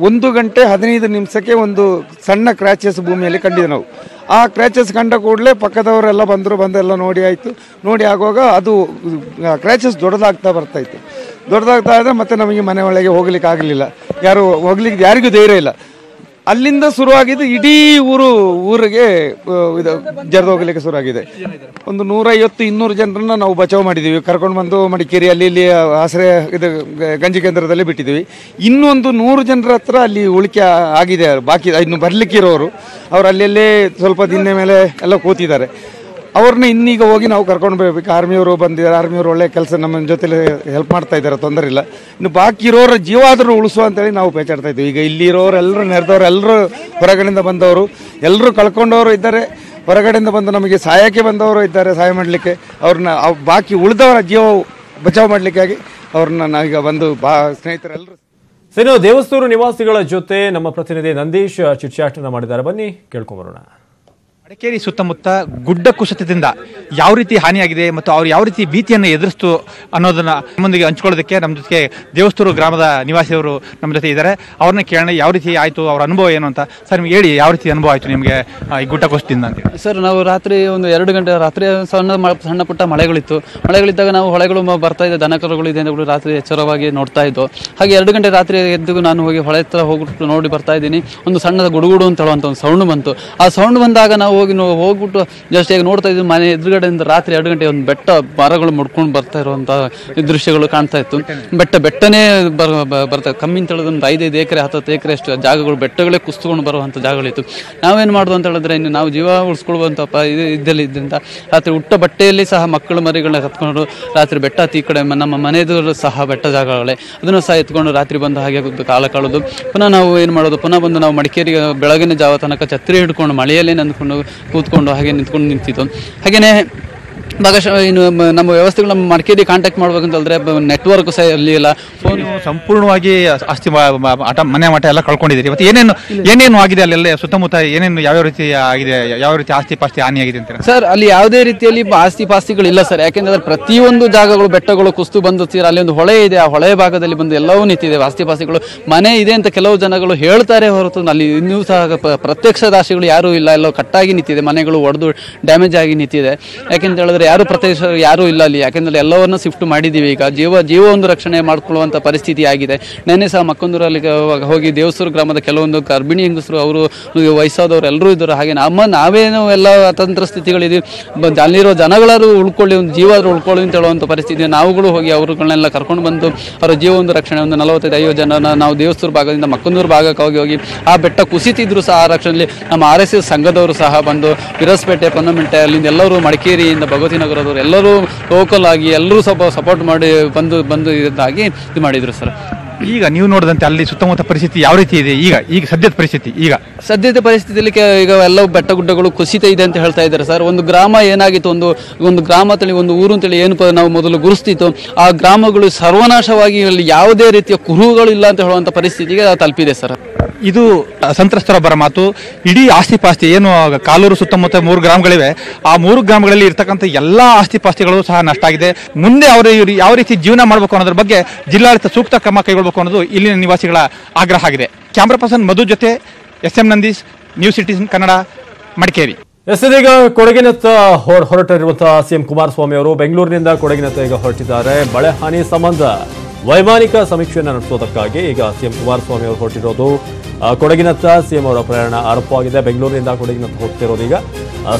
1 ಗಂಟೆ 15 ನಿಮಿಷಕ್ಕೆ ಒಂದು ಸಣ್ಣ ಕ್ರ್ಯಾಚಸ್ ಭೂಮಿಯಲ್ಲಿ ಕಂಡಿದ್ದೆ ನಾವು. ಆ ಕ್ರ್ಯಾಚಸ್ ಕಂಡ ಕೂಡಲೇ ಪಕ್ಕದವರೆಲ್ಲ ಬಂದೆಲ್ಲ ನೋಡಿ ಆಯಿತು. ನೋಡಿ ಆಗುವಾಗ ಅದು ಕ್ರ್ಯಾಚಸ್ ದೊಡ್ಡದಾಗ್ತಾ ಬರ್ತಾಯಿತ್ತು. ದೊಡ್ಡದಾಗ್ತಾ ಇದ್ದರೆ ಮತ್ತೆ ನಮಗೆ ಮನೆ ಒಳಗೆ ಹೋಗ್ಲಿಕ್ಕೆ ಆಗಲಿಲ್ಲ. ಯಾರಿಗೂ ಧೈರ್ಯ ಇಲ್ಲ. ಅಲ್ಲಿಂದ ಶುರುವಾಗಿದ್ದು ಇಡೀ ಊರಿಗೆ ಇದು ಜರಿದು ಹೋಗ್ಲಿಕ್ಕೆ ಶುರುವಾಗಿದೆ. ಒಂದು 150-200 ಜನರನ್ನ ನಾವು ಬಚಾವ್ ಮಾಡಿದ್ದೀವಿ, ಕರ್ಕೊಂಡು ಬಂದು ಮಡಿಕೇರಿ ಅಲ್ಲಿ ಆಶ್ರಯ ಇದು ಗಂಜಿ ಕೇಂದ್ರದಲ್ಲಿ ಬಿಟ್ಟಿದ್ದೀವಿ. ಇನ್ನೊಂದು 100 ಜನರ ಹತ್ರ ಅಲ್ಲಿ ಉಳಿಕೆ ಆಗಿದೆ, ಬಾಕಿ ಇನ್ನು ಬರ್ಲಿಕ್ಕಿರೋರು ಅವ್ರು ಅಲ್ಲೇ ಸ್ವಲ್ಪ ದಿನ ಮೇಲೆ ಎಲ್ಲ ಕೂತಿದ್ದಾರೆ. ಅವ್ರನ್ನ ಇನ್ನೀಗ ಹೋಗಿ ನಾವು ಕರ್ಕೊಂಡು ಬರಬೇಕು. ಆರ್ಮಿಯವರು ಬಂದಿದ್ದಾರೆ, ಆರ್ಮಿಯವರು ಒಳ್ಳೆ ಕೆಲಸ ನಮ್ಮ ಜೊತೆಲಿ ಹೆಲ್ಪ್ ಮಾಡ್ತಾ ಇದ್ದಾರೆ, ತೊಂದರೆ ಇಲ್ಲ. ಇನ್ನು ಬಾಕಿ ಇರೋರ ಜೀವ ಆದರೂ ಉಳಿಸುವ ಅಂತೇಳಿ ನಾವು ಪೇಚಾಡ್ತಾ ಇದ್ದೀವಿ. ಈಗ ಇಲ್ಲಿರೋರು ಎಲ್ಲರೂ ನೆರೆದವರು, ಎಲ್ಲರೂ ಹೊರಗಡೆಯಿಂದ ಬಂದವರು, ಎಲ್ಲರೂ ಕಳ್ಕೊಂಡವರು ಇದ್ದಾರೆ, ಹೊರಗಡೆಯಿಂದ ಬಂದು ನಮಗೆ ಸಹಾಯಕ್ಕೆ ಬಂದವರು ಇದ್ದಾರೆ, ಸಹಾಯ ಮಾಡಲಿಕ್ಕೆ. ಅವ್ರನ್ನ ಬಾಕಿ ಉಳಿದವರ ಜೀವ ಬಚಾವ್ ಮಾಡಲಿಕ್ಕಾಗಿ ಅವ್ರನ್ನ ನಾವೀಗ ಬಂದು ಸ್ನೇಹಿತರೆಲ್ಲರೂ. ಇನ್ನು ದೇವಸ್ತೂರು ನಿವಾಸಿಗಳ ಜೊತೆ ನಮ್ಮ ಪ್ರತಿನಿಧಿ ನಂದೀಶ್ ಚಿಟ್ಚಾಟನ ಮಾಡಿದ್ದಾರೆ. ಬನ್ನಿ ಕೇಳ್ಕೊಂಬರೋಣ. ಮಡಿಕೇರಿ ಸುತ್ತಮುತ್ತ ಗುಡ್ಡ ಕುಸಿತದಿಂದ ಯಾವ ರೀತಿ ಹಾನಿಯಾಗಿದೆ ಮತ್ತು ಅವ್ರು ಯಾವ ರೀತಿ ಭೀತಿಯನ್ನು ಎದುರಿಸ್ತು ಅನ್ನೋದನ್ನ ನಮ್ಮೊಂದಿಗೆ ಹಂಚ್ಕೊಳ್ಳೋದಕ್ಕೆ ನಮ್ಮ ಜೊತೆಗೆ ದೇವಸ್ತೂರು ಗ್ರಾಮದ ನಿವಾಸಿಯವರು ನಮ್ಮ ಜೊತೆ ಇದ್ದಾರೆ. ಅವ್ರನ್ನ ಕೇಳೋಣ ಯಾವ ರೀತಿ ಆಯಿತು, ಅವ್ರ ಅನುಭವ ಏನು ಅಂತ. ಸರ್, ನಿಮ್ಗೆ ಹೇಳಿ, ಯಾವ ರೀತಿ ಅನುಭವ ಆಯಿತು ನಿಮಗೆ ಈ ಗುಡ್ಡ ಕುಸಿತದಿಂದ ಅಂತ? ಸರ್, ನಾವು ರಾತ್ರಿ ಒಂದು 2 ಗಂಟೆ ರಾತ್ರಿ ಸಣ್ಣ ಪುಟ್ಟ ಮಳೆಗಳಿದ್ದಾಗ ನಾವು ಹೊಳೆಗಳು ಬರ್ತಾ ಇದೆ, ದನಕರುಗಳು ಇದೆ ಅಂತ ರಾತ್ರಿ ಎಚ್ಚರವಾಗಿ ನೋಡ್ತಾ ಇದ್ದು. ಹಾಗೆ 2 ಗಂಟೆ ರಾತ್ರಿ ಎದ್ದು ನಾನು ಹೋಗಿ ಹೊಳೆ ಹತ್ರ ಹೋಗ್ಬಿಟ್ಟು ನೋಡಿ ಬರ್ತಾ ಇದ್ದೀನಿ. ಒಂದು ಸಣ್ಣದ ಗುಡುಗುಡು ಅಂತ ಹೇಳುವಂಥ ಒಂದು ಸೌಂಡ್ ಬಂತು. ಆ ಸೌಂಡ್ ಬಂದಾಗ ನಾವು ಹೋಗ್ಬಿಟ್ಟು ಜಸ್ಟ್ ಈಗ ನೋಡ್ತಾ ಇದ್ವಿ. ಮನೆ ಎದುರುಗಡೆಯಿಂದ ರಾತ್ರಿ 2 ಗಂಟೆ ಒಂದು ಮರಗಳು ಮುಡ್ಕೊಂಡು ಬರ್ತಾ ಇರುವಂತ ದೃಶ್ಯಗಳು ಕಾಣ್ತಾ ಇತ್ತು. ಬೆಟ್ಟನೇ ಬರ್ತಾ ಕಮ್ಮಿ ಅಂತ ಹೇಳಿದ್ರೆ ಒಂದು 5 ಎಕರೆ 10 ಎಕರೆ ಅಷ್ಟು ಜಾಗಗಳು, ಬೆಟ್ಟಗಳೇ ಕುಸ್ಕೊಂಡು ಬರುವಂತ ಜಾಗಗಳಿತ್ತು. ನಾವೇನು ಮಾಡೋದು ಅಂತ ಹೇಳಿದ್ರೆ, ಇನ್ನು ನಾವು ಜೀವ ಉಳಿಸ್ಕೊಳ್ವಂತ ಇದ್ರಿಂದ ರಾತ್ರಿ ಉಟ್ಟ ಬಟ್ಟೆಯಲ್ಲಿ ಸಹ ಮಕ್ಕಳು ಮರಿಗಳನ್ನ ಕತ್ಕೊಂಡು ರಾತ್ರಿ ಬೆಟ್ಟ ಹತ್ತಿ ಈ ಕಡೆ ನಮ್ಮ ಮನೆಯದು ಸಹ ಬೆಟ್ಟ ಜಾಗಗಳೇ, ಅದನ್ನು ಸಹ ಎತ್ಕೊಂಡು ರಾತ್ರಿ ಬಂದು ಹಾಗೆ ಕಾಲ ಕಳೆದು ಪುನಃ ನಾವು ಏನು ಮಾಡೋದು, ಪುನಃ ಬಂದು ನಾವು ಮಡಿಕೇರಿಗೆ ಬೆಳಗಿನ ಜಾವ ತನಕ ಛತ್ರಿ ಹಿಡ್ಕೊಂಡು ಮಳೆಯಲ್ಲೇ ನಂದ್ಕೊಂಡು ಕೂತ್ಕೊಂಡು ಹಾಗೆ ನಿಂತ್ಕೊಂಡು ನಿಂತಿದ್ದು. ಹಾಗೆಯೇ ಭಾಗಶಃ ಇನ್ನು ನಮ್ಮ ವ್ಯವಸ್ಥೆಗಳು ನಮ್ಮ ಮಡಿಕೇರಿ ಕಾಂಟ್ಯಾಕ್ಟ್ ಮಾಡ್ಬೇಕಂತಂದ್ರೆ ನೆಟ್ವರ್ಕ್ ಸಹ ಇರಲಿಲ್ಲ. ಫೋನ್ ಸಂಪೂರ್ಣವಾಗಿ ಆಸ್ತಿ ಮನೆ ಮಠ ಎಲ್ಲ ಕಳ್ಕೊಂಡಿದ್ದೀರಿ. ಇವತ್ತು ಏನೇನು ಆಗಿದೆ ಅಲ್ಲೆಲ್ಲ ಸುತ್ತಮುತ್ತ ಏನೇನು ಯಾವ್ಯಾವ ರೀತಿ ಆಗಿದೆ, ಯಾವ ರೀತಿ ಆಸ್ತಿ ಪಾಸ್ತಿ ಹಾನಿ ಆಗಿದೆ ಅಂತ ಸರ್? ಅಲ್ಲಿ ಯಾವುದೇ ರೀತಿಯಲ್ಲಿ ಆಸ್ತಿ ಪಾಸ್ತಿಗಳಿಲ್ಲ ಸರ್. ಯಾಕೆಂದ್ರೆ ಪ್ರತಿಯೊಂದು ಜಾಗಗಳು ಬೆಟ್ಟಗಳು ಕುಸಿದು ಬಂದು ಅಲ್ಲಿ ಒಂದು ಹೊಳೆ ಇದೆ, ಆ ಹೊಳೆ ಭಾಗದಲ್ಲಿ ಬಂದು ಎಲ್ಲವೂ ನಿಂತಿದೆ. ಆಸ್ತಿ ಪಾಸ್ತಿಗಳು ಮನೆ ಇದೆ ಅಂತ ಕೆಲವು ಜನಗಳು ಹೇಳ್ತಾರೆ ಹೊರತು ಅಲ್ಲಿ ಇನ್ನೂ ಸಹ ಪ್ರತ್ಯಕ್ಷದರ್ಶಿಗಳು ಯಾರೂ ಇಲ್ಲ. ಎಲ್ಲೋ ಕಟ್ಟಾಗಿ ನಿಂತಿದೆ, ಮನೆಗಳು ಒಡೆದು ಡ್ಯಾಮೇಜ್ ಆಗಿ ನಿಂತಿದೆ. ಯಾಕೆಂತ ಹೇಳಿದ್ರೆ ಯಾರು ಪ್ರತ್ಯಕ್ಷ ಯಾರೂ ಇಲ್ಲ ಅಲ್ಲಿ. ಯಾಕೆಂದ್ರೆ ಎಲ್ಲವನ್ನ ಶಿಫ್ಟ್ ಮಾಡಿದ್ದೀವಿ. ಈಗ ಜೀವ ಒಂದು ರಕ್ಷಣೆ ಮಾಡ್ಕೊಳ್ಳುವಂಥ ಪರಿಸ್ಥಿತಿ ಆಗಿದೆ. ನೆನ್ನೆ ಸಹ ಮಕ್ಕಂದೂರಲ್ಲಿ ಹೋಗಿ ದೇವಸ್ಥೂರು ಗ್ರಾಮದ ಕೆಲವೊಂದು ಗರ್ಭಿಣಿ ಹೆಂಗಸರು, ಅವರು ವಯಸ್ಸಾದವರು ಎಲ್ಲರೂ ಇದ್ದಾರೆ. ಹಾಗೆ ನಾವೇನು ಎಲ್ಲ ಅತಂತ್ರ ಸ್ಥಿತಿಗಳಿದ್ದೀವಿ. ಅಲ್ಲಿರೋ ಜನಗಳಾದ್ರೂ ಉಳ್ಕೊಳ್ಳಿ, ಒಂದು ಜೀವ ಆದ್ರೂ ಉಳ್ಕೊಳ್ಳಿ ಅಂತ ಹೇಳುವಂಥ ಪರಿಸ್ಥಿತಿ. ನಾವುಗಳು ಹೋಗಿ ಅವರುಗಳನ್ನೆಲ್ಲ ಕರ್ಕೊಂಡು ಬಂದು ಅವರ ಜೀವ ಒಂದು ರಕ್ಷಣೆ, ಒಂದು 45-50 ಜನನ ನಾವು ದೇವಸ್ಥೂರು ಭಾಗದಿಂದ ಮಕ್ಕಂದೂರು ಭಾಗಕ್ಕೆ ಹೋಗಿ ಆ ಬೆಟ್ಟ ಕುಸಿತಿದ್ರು ಸಹ ಆ ರಕ್ಷಣೆಯಲ್ಲಿ ನಮ್ಮ RSS ಸಂಘದವರು ಸಹ ಬಂದು, ವಿರಸ್ಪೇಟೆ, ಪೊನ್ನಮೆಂಟೆ, ಅಲ್ಲಿಂದ ಎಲ್ಲರೂ ಮಡಿಕೇರಿಯಿಂದ ಭಗವತಿ ನಗರದವರು ಎಲ್ಲರೂ ಲೋಕಲ್ ಆಗಿ ಎಲ್ಲರೂ ಸಪೋರ್ಟ್ ಮಾಡಿ ಬಂದು ಇದಾಗಿ ಇದು ಮಾಡಿದ್ರು ಸರ್. ಈಗ ನೀವು ನೋಡಿದಂತೆ ಅಲ್ಲಿ ಸುತ್ತಮುತ್ತ ಪರಿಸ್ಥಿತಿ ಯಾವ ರೀತಿ ಇದೆ ಈಗ ಸದ್ಯದ ಪರಿಸ್ಥಿತಿ? ಸದ್ಯದ ಪರಿಸ್ಥಿತಿಯಲ್ಲಿ ಈಗ ಎಲ್ಲ ಬೆಟ್ಟ ಗುಡ್ಡಗಳು ಕುಸಿತ ಇದೆ ಅಂತ ಹೇಳ್ತಾ ಇದ್ದಾರೆ ಸರ್. ಒಂದು ಗ್ರಾಮ ಏನಾಗಿತ್ತು, ಒಂದು ಗ್ರಾಮ ಅಂತೇಳಿ, ಒಂದು ಊರು ಅಂತೇಳಿ ಏನು ನಾವು ಮೊದಲು ಗುರುಸ್ತಿತ್ತು, ಆ ಗ್ರಾಮಗಳು ಸರ್ವನಾಶವಾಗಿ ಅಲ್ಲಿ ಯಾವುದೇ ರೀತಿಯ ಕುರುಹುಗಳಿಲ್ಲ ಅಂತ ಹೇಳುವಂಥ ಪರಿಸ್ಥಿತಿಗೆ ತಲುಪಿದೆ ಸರ್. ಇದು ಸಂತ್ರಸ್ತರೊಬ್ಬರ ಮಾತು. ಇಡೀ ಆಸ್ತಿ ಪಾಸ್ತಿ ಏನು ಕಾಲೂರು ಸುತ್ತಮುತ್ತ 3 ಗ್ರಾಮಗಳಿವೆ, ಆ 3 ಗ್ರಾಮಗಳಲ್ಲಿ ಇರ್ತಕ್ಕಂಥ ಎಲ್ಲಾ ಆಸ್ತಿ ಪಾಸ್ತಿಗಳು ಸಹ ನಷ್ಟ ಆಗಿದೆ. ಮುಂದೆ ಅವರು ಯಾವ ರೀತಿ ಜೀವನ ಮಾಡಬೇಕು ಅನ್ನೋದ್ರ ಬಗ್ಗೆ ಜಿಲ್ಲಾಡಳಿತ ಸೂಕ್ತ ಕ್ರಮ ಕೈಗೊಳ್ಳಬೇಕು ಅನ್ನೋದು ಇಲ್ಲಿನ ನಿವಾಸಿಗಳ ಆಗ್ರಹ ಆಗಿದೆ. ಕ್ಯಾಮ್ರಾ ಪರ್ಸನ್ ಮಧು ಜೊತೆ SM Nandish, news citizen Kannada, Madikeri. ಇದೀಗ ಕೊಡಗಿನತ್ತ ಹೊರಟಿರುವಂತಹ CM ಕುಮಾರಸ್ವಾಮಿ ಅವರು ಬೆಂಗಳೂರಿನಿಂದ ಕೊಡಗಿನತ್ತ ಈಗ ಹೊರಟಿದ್ದಾರೆ. ಮಳೆ ಹಾನಿ ಸಂಬಂಧ ವೈಮಾನಿಕ ಸಮೀಕ್ಷೆಯನ್ನು ನಡೆಸೋದಕ್ಕಾಗಿ ಈಗ CM ಕುಮಾರಸ್ವಾಮಿ ಅವರು ಹೊರಟಿರೋದು. ಕೊಡಗಿನತ್ತ CM ಅವರ ಪ್ರಯಾಣ ಆರಂಭವಾಗಿದೆ. ಬೆಂಗಳೂರಿನಿಂದ ಕೊಡಗಿನತ್ತ ಹೋಗ್ತಿರೋದು. ಈಗ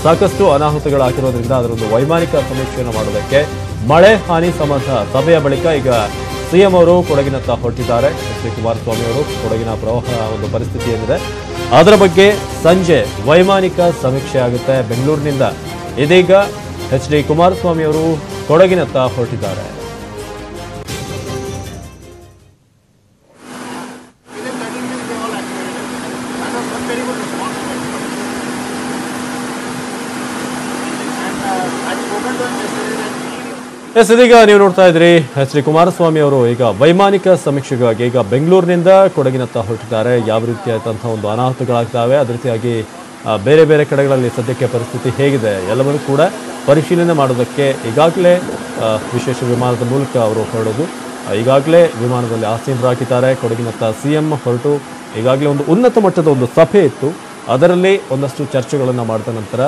ಸಾಕಷ್ಟು ಅನಾಹುತಗಳಾಗಿರೋದ್ರಿಂದ ಅದರೊಂದು ವೈಮಾನಿಕ ಸಮೀಕ್ಷೆಯನ್ನು ಮಾಡೋದಕ್ಕೆ ಮಳೆ ಹಾನಿ ಸಂಬಂಧ ಸಭೆಯ ಬಳಿಕ ಈಗ CM ಅವರು ಕೊಡಗಿನತ್ತ ಹೊರಟಿದ್ದಾರೆ. ಶ್ರೀ ಕುಮಾರಸ್ವಾಮಿ ಅವರು ಕೊಡಗಿನ ಪ್ರವಾಹ ಒಂದು ಪರಿಸ್ಥಿತಿ ಏನಿದೆ ಅದರ ಬಗ್ಗೆ ಸಂಜೆ ವೈಮಾನಿಕ ಸಮೀಕ್ಷೆ ಆಗುತ್ತೆ ಬೆಂಗಳೂರಿನಿಂದ. ಇದೀಗ HD ಕುಮಾರಸ್ವಾಮಿ ಅವರು ಕೊಡಗಿನತ್ತ ಹೊರಟಿದ್ದಾರೆ. ಇದೀಗ ನೀವು ನೋಡ್ತಾ ಇದ್ರಿ HD ಕುಮಾರಸ್ವಾಮಿ ಅವರು ಈಗ ವೈಮಾನಿಕ ಸಮೀಕ್ಷೆಗಾಗಿ ಈಗ ಬೆಂಗಳೂರಿನಿಂದ ಕೊಡಗಿನತ್ತ ಹೊರಟಿದ್ದಾರೆ. ಯಾವ ರೀತಿಯಾದಂತಹ ಒಂದು ಅನಾಹುತಗಳಾಗ್ತವೆ, ಅದೇ ರೀತಿಯಾಗಿ ಬೇರೆ ಬೇರೆ ಕಡೆಗಳಲ್ಲಿ ಸದ್ಯಕ್ಕೆ ಪರಿಸ್ಥಿತಿ ಹೇಗಿದೆ ಎಲ್ಲವನ್ನೂ ಕೂಡ ಪರಿಶೀಲನೆ ಮಾಡೋದಕ್ಕೆ ಈಗಾಗಲೇ ವಿಶೇಷ ವಿಮಾನದ ಮೂಲಕ ಅವರು ಹೊರಡೋದು. ಈಗಾಗಲೇ ವಿಮಾನದಲ್ಲಿ ಆಸೀನರಾಗಿದ್ದಾರೆ. ಕೊಡಗಿನತ್ತ CM ಹೊರಟು ಈಗಾಗಲೇ ಒಂದು ಉನ್ನತ ಮಟ್ಟದ ಒಂದು ಸಭೆ ಇತ್ತು. ಅದರಲ್ಲಿ ಒಂದಷ್ಟು ಚರ್ಚೆಗಳನ್ನು ಮಾಡಿದ ನಂತರ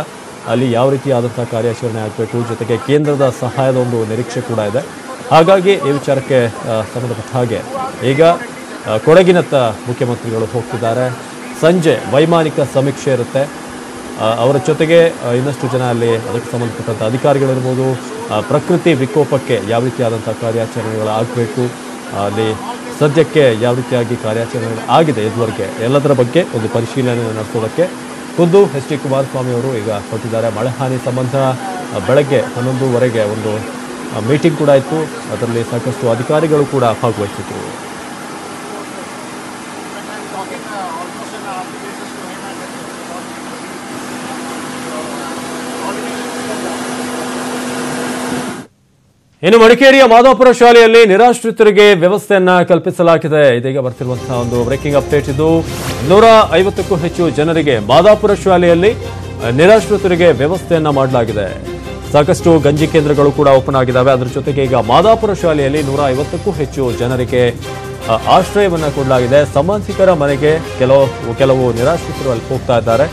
ಅಲ್ಲಿ ಯಾವ ರೀತಿಯಾದಂಥ ಕಾರ್ಯಾಚರಣೆ ಆಗಬೇಕು, ಜೊತೆಗೆ ಕೇಂದ್ರದ ಸಹಾಯದ ಒಂದು ನಿರೀಕ್ಷೆ ಕೂಡ ಇದೆ. ಹಾಗಾಗಿ ಈ ವಿಚಾರಕ್ಕೆ ಸಂಬಂಧಪಟ್ಟ ಹಾಗೆ ಈಗ ಕೊಡಗಿನತ್ತ ಮುಖ್ಯಮಂತ್ರಿಗಳು ಹೋಗ್ತಿದ್ದಾರೆ. ಸಂಜೆ ವೈಮಾನಿಕ ಸಮೀಕ್ಷೆ ಇರುತ್ತೆ. ಅವರ ಜೊತೆಗೆ ಇನ್ನಷ್ಟು ಜನ ಅಲ್ಲಿ ಅದಕ್ಕೆ ಸಂಬಂಧಪಟ್ಟಂಥ ಅಧಿಕಾರಿಗಳಿರ್ಬೋದು, ಪ್ರಕೃತಿ ವಿಕೋಪಕ್ಕೆ ಯಾವ ರೀತಿಯಾದಂಥ ಕಾರ್ಯಾಚರಣೆಗಳಾಗಬೇಕು, ಅಲ್ಲಿ ಸದ್ಯಕ್ಕೆ ಯಾವ ರೀತಿಯಾಗಿ ಕಾರ್ಯಾಚರಣೆಗಳು ಆಗಿದೆ ಇದುವರೆಗೆ ಎಲ್ಲದರ ಬಗ್ಗೆ ಒಂದು ಪರಿಶೀಲನೆ ನಡೆಸೋದಕ್ಕೆ ಖುದ್ದು HD ಕುಮಾರಸ್ವಾಮಿ ಅವರು ಈಗ ಹೊರಟಿದ್ದಾರೆ. ಮಳೆ ಹಾನಿ ಸಂಬಂಧ ಬೆಳಗ್ಗೆ 11:30 ಒಂದು ಮೀಟಿಂಗ್ ಕೂಡ ಇತ್ತು. ಅದರಲ್ಲಿ ಸಾಕಷ್ಟು ಅಧಿಕಾರಿಗಳು ಕೂಡ ಭಾಗವಹಿಸಿದ್ರು. ಇನ್ನು ಮಡಿಕೇರಿಯ ಮಾದಾಪುರ ಶಾಲೆಯಲ್ಲಿ ನಿರಾಶ್ರಿತರಿಗೆ ವ್ಯವಸ್ಥೆಯನ್ನ ಕಲ್ಪಿಸಲಾಗಿದೆ. ಇದೀಗ ಬರ್ತಿರುವಂತಹ ಒಂದು ಬ್ರೇಕಿಂಗ್ ಅಪ್ಡೇಟ್ ಇದು. 150ಕ್ಕೂ ಹೆಚ್ಚು ಜನರಿಗೆ ಮಾದಾಪುರ ಶಾಲೆಯಲ್ಲಿ ನಿರಾಶ್ರಿತರಿಗೆ ವ್ಯವಸ್ಥೆಯನ್ನ ಮಾಡಲಾಗಿದೆ. ಸಾಕಷ್ಟು ಗಂಜಿ ಕೇಂದ್ರಗಳು ಕೂಡ ಓಪನ್ ಆಗಿದ್ದಾವೆ. ಅದರ ಜೊತೆಗೆ ಈಗ ಮಾದಾಪುರ ಶಾಲೆಯಲ್ಲಿ 150ಕ್ಕೂ ಹೆಚ್ಚು ಜನರಿಗೆ ಆಶ್ರಯವನ್ನ ಕೊಡಲಾಗಿದೆ. ಸಂಬಂಧಿಕರ ಮನೆಗೆ ಕೆಲವು ನಿರಾಶ್ರಿತರು ಅಲ್ಲಿ ಹೋಗ್ತಾ ಇದ್ದಾರೆ.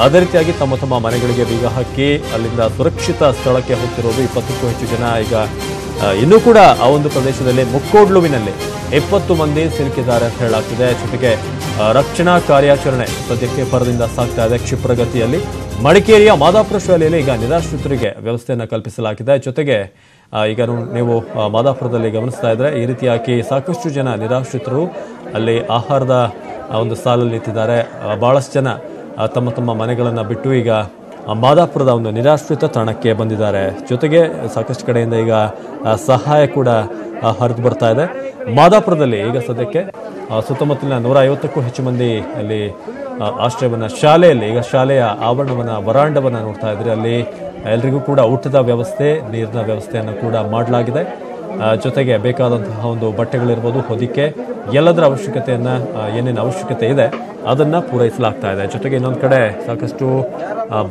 ಅದೇ ರೀತಿಯಾಗಿ ತಮ್ಮ ತಮ್ಮ ಮನೆಗಳಿಗೆ ಬೀಗ ಹಾಕಿ ಅಲ್ಲಿಂದ ಸುರಕ್ಷಿತ ಸ್ಥಳಕ್ಕೆ ಹೋಗ್ತಿರೋದು 20ಕ್ಕೂ ಹೆಚ್ಚು ಜನ. ಈಗ ಇನ್ನೂ ಕೂಡ ಆ ಒಂದು ಪ್ರದೇಶದಲ್ಲಿ ಮುಕ್ಕೋಡ್ಲುವಿನಲ್ಲಿ 20 ಮಂದಿ ಸಿಲುಕಿದ್ದಾರೆ ಅಂತ ಹೇಳಲಾಗ್ತಿದೆ. ಜೊತೆಗೆ ರಕ್ಷಣಾ ಕಾರ್ಯಾಚರಣೆ ಸದ್ಯಕ್ಕೆ ಭರದಿಂದ ಸಾಗ್ತಾ ಇದೆ ಕ್ಷಿಪ್ರಗತಿಯಲ್ಲಿ. ಮಡಿಕೇರಿಯ ಮಾದಾಪುರ ಶಾಲೆಯಲ್ಲಿ ಈಗ ನಿರಾಶ್ರಿತರಿಗೆ ವ್ಯವಸ್ಥೆಯನ್ನು ಕಲ್ಪಿಸಲಾಗಿದೆ. ಜೊತೆಗೆ ಈಗ ನೀವು ಮಾದಾಪುರದಲ್ಲಿ ಗಮನಿಸ್ತಾ ಇದ್ರೆ ಈ ರೀತಿಯಾಗಿ ಸಾಕಷ್ಟು ಜನ ನಿರಾಶ್ರಿತರು ಅಲ್ಲಿ ಆಹಾರದ ಒಂದು ಸಾಲಲ್ಲಿ ನಿಂತಿದ್ದಾರೆ. ಬಹಳಷ್ಟು ಜನ ತಮ್ಮ ತಮ್ಮ ಮನೆಗಳನ್ನು ಬಿಟ್ಟು ಈಗ ಮಾದಾಪುರದ ಒಂದು ನಿರಾಶ್ರಿತ ತಾಣಕ್ಕೆ ಬಂದಿದ್ದಾರೆ. ಜೊತೆಗೆ ಸಾಕಷ್ಟು ಕಡೆಯಿಂದ ಈಗ ಸಹಾಯ ಕೂಡ ಹರಿದು ಬರ್ತಾ ಇದೆ. ಮಾದಾಪುರದಲ್ಲಿ ಈಗ ಸದ್ಯಕ್ಕೆ ಸುತ್ತಮುತ್ತಲಿನ 150ಕ್ಕೂ ಹೆಚ್ಚು ಮಂದಿ ಅಲ್ಲಿ ಆಶ್ರಯವನ್ನು ಶಾಲೆಯಲ್ಲಿ ಈಗ ಶಾಲೆಯ ಆವರಣವನ್ನು ವರಾಂಡವನ್ನು ನೋಡ್ತಾ ಇದ್ರೆ ಅಲ್ಲಿ ಎಲ್ರಿಗೂ ಕೂಡ ಊಟದ ವ್ಯವಸ್ಥೆ, ನೀರಿನ ವ್ಯವಸ್ಥೆಯನ್ನು ಕೂಡ ಮಾಡಲಾಗಿದೆ. ಜೊತೆಗೆ ಬೇಕಾದಂತಹ ಒಂದು ಬಟ್ಟೆಗಳಿರ್ಬೋದು, ಹೊದಿಕೆ, ಎಲ್ಲದರ ಅವಶ್ಯಕತೆಯನ್ನು ಏನೇನು ಅವಶ್ಯಕತೆ ಇದೆ ಅದನ್ನು ಪೂರೈಸಲಾಗ್ತಾ ಇದೆ. ಜೊತೆಗೆ ಇನ್ನೊಂದು ಕಡೆ ಸಾಕಷ್ಟು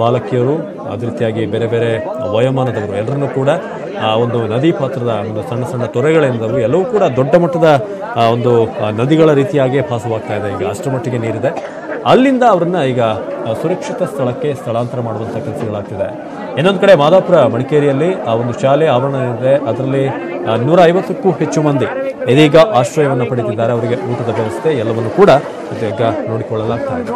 ಬಾಲಕಿಯರು, ಅದೇ ರೀತಿಯಾಗಿ ಬೇರೆ ಬೇರೆ ವಯೋಮಾನದವರು ಎಲ್ಲರನ್ನೂ ಕೂಡ ಒಂದು ನದಿ ಪಾತ್ರದ ಒಂದು ಸಣ್ಣ ಸಣ್ಣ ತೊರೆಗಳಿಂದವು ಎಲ್ಲವೂ ಕೂಡ ದೊಡ್ಡ ಮಟ್ಟದ ಒಂದು ನದಿಗಳ ರೀತಿಯಾಗಿ ಭಾಸವಾಗ್ತಾ ಇದೆ. ಈಗ ಅಷ್ಟರ ಮಟ್ಟಿಗೆ ನೀರಿದೆ. ಅಲ್ಲಿಂದ ಅವರನ್ನ ಈಗ ಸುರಕ್ಷಿತ ಸ್ಥಳಕ್ಕೆ ಸ್ಥಳಾಂತರ ಮಾಡುವಂಥ ಕೆಲಸಗಳಾಗ್ತಿದೆ. ಇನ್ನೊಂದು ಕಡೆ ಮಾದಾಪುರ ಮಡಿಕೇರಿಯಲ್ಲಿ ಆ ಒಂದು ಶಾಲೆ ಆವರಣ ಇದೆ. ಅದರಲ್ಲಿ 150ಕ್ಕೂ ಹೆಚ್ಚು ಮಂದಿ ಇದೀಗ ಆಶ್ರಯವನ್ನು ಪಡೆದಿದ್ದಾರೆ. ಅವರಿಗೆ ಊಟದ ವ್ಯವಸ್ಥೆ ಎಲ್ಲವನ್ನು ಕೂಡ ಈಗ ನೋಡಿಕೊಳ್ಳಲಾಗ್ತಾ ಇದೆ.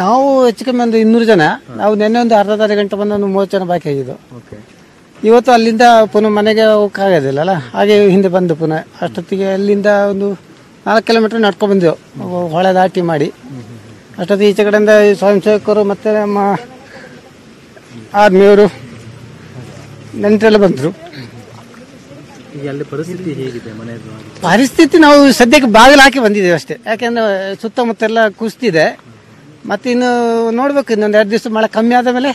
ನಾವು ಹೆಚ್ಚು ಕಮ್ಮಿ ಒಂದು 200 ಜನ. ನಾವು ನಿನ್ನೆ ಒಂದು ಅರ್ಧ ಗಂಟೆ ಬಂದು ಒಂದು 30 ಜನ ಬಾಕಿ ಆಗಿದ್ದು. ಇವತ್ತು ಅಲ್ಲಿಂದ ಪುನಃ ಮನೆಗೆ ಹೋಗೋಕ್ಕಾಗೋದಿಲ್ಲ ಅಲ್ಲ, ಹಾಗೆ ಹಿಂದೆ ಬಂದು ಪುನಃ ಅಷ್ಟೊತ್ತಿಗೆ ಅಲ್ಲಿಂದ ಒಂದು 4 ಕಿಲೋಮೀಟರ್ ನಡ್ಕೊಂಡು ಬಂದೆವು, ಹೊಳೆ ದಾಟಿ ಮಾಡಿ. ಅಷ್ಟೊತ್ತಿಗೆ ಈಚೆ ಕಡೆಯಿಂದ ಸ್ವಯಂ ಸೇವಕರು ಮತ್ತು ನಮ್ಮ ಆರ್ಮಿಯವರು ನೆಂಟರೆಲ್ಲ ಬಂದರು. ಪರಿಸ್ಥಿತಿ ನಾವು ಸದ್ಯಕ್ಕೆ ಬಾಗಿಲು ಹಾಕಿ ಬಂದಿದ್ದೇವೆ ಅಷ್ಟೇ. ಯಾಕೆಂದ್ರೆ ಸುತ್ತಮುತ್ತ ಎಲ್ಲ ಕುಸಿದಿದೆ. ಮತ್ತೆ ಇನ್ನು ನೋಡ್ಬೇಕು, ಇನ್ನೊಂದು 2 ದಿವಸ ಮಳೆ ಕಮ್ಮಿ ಆದ ಮೇಲೆ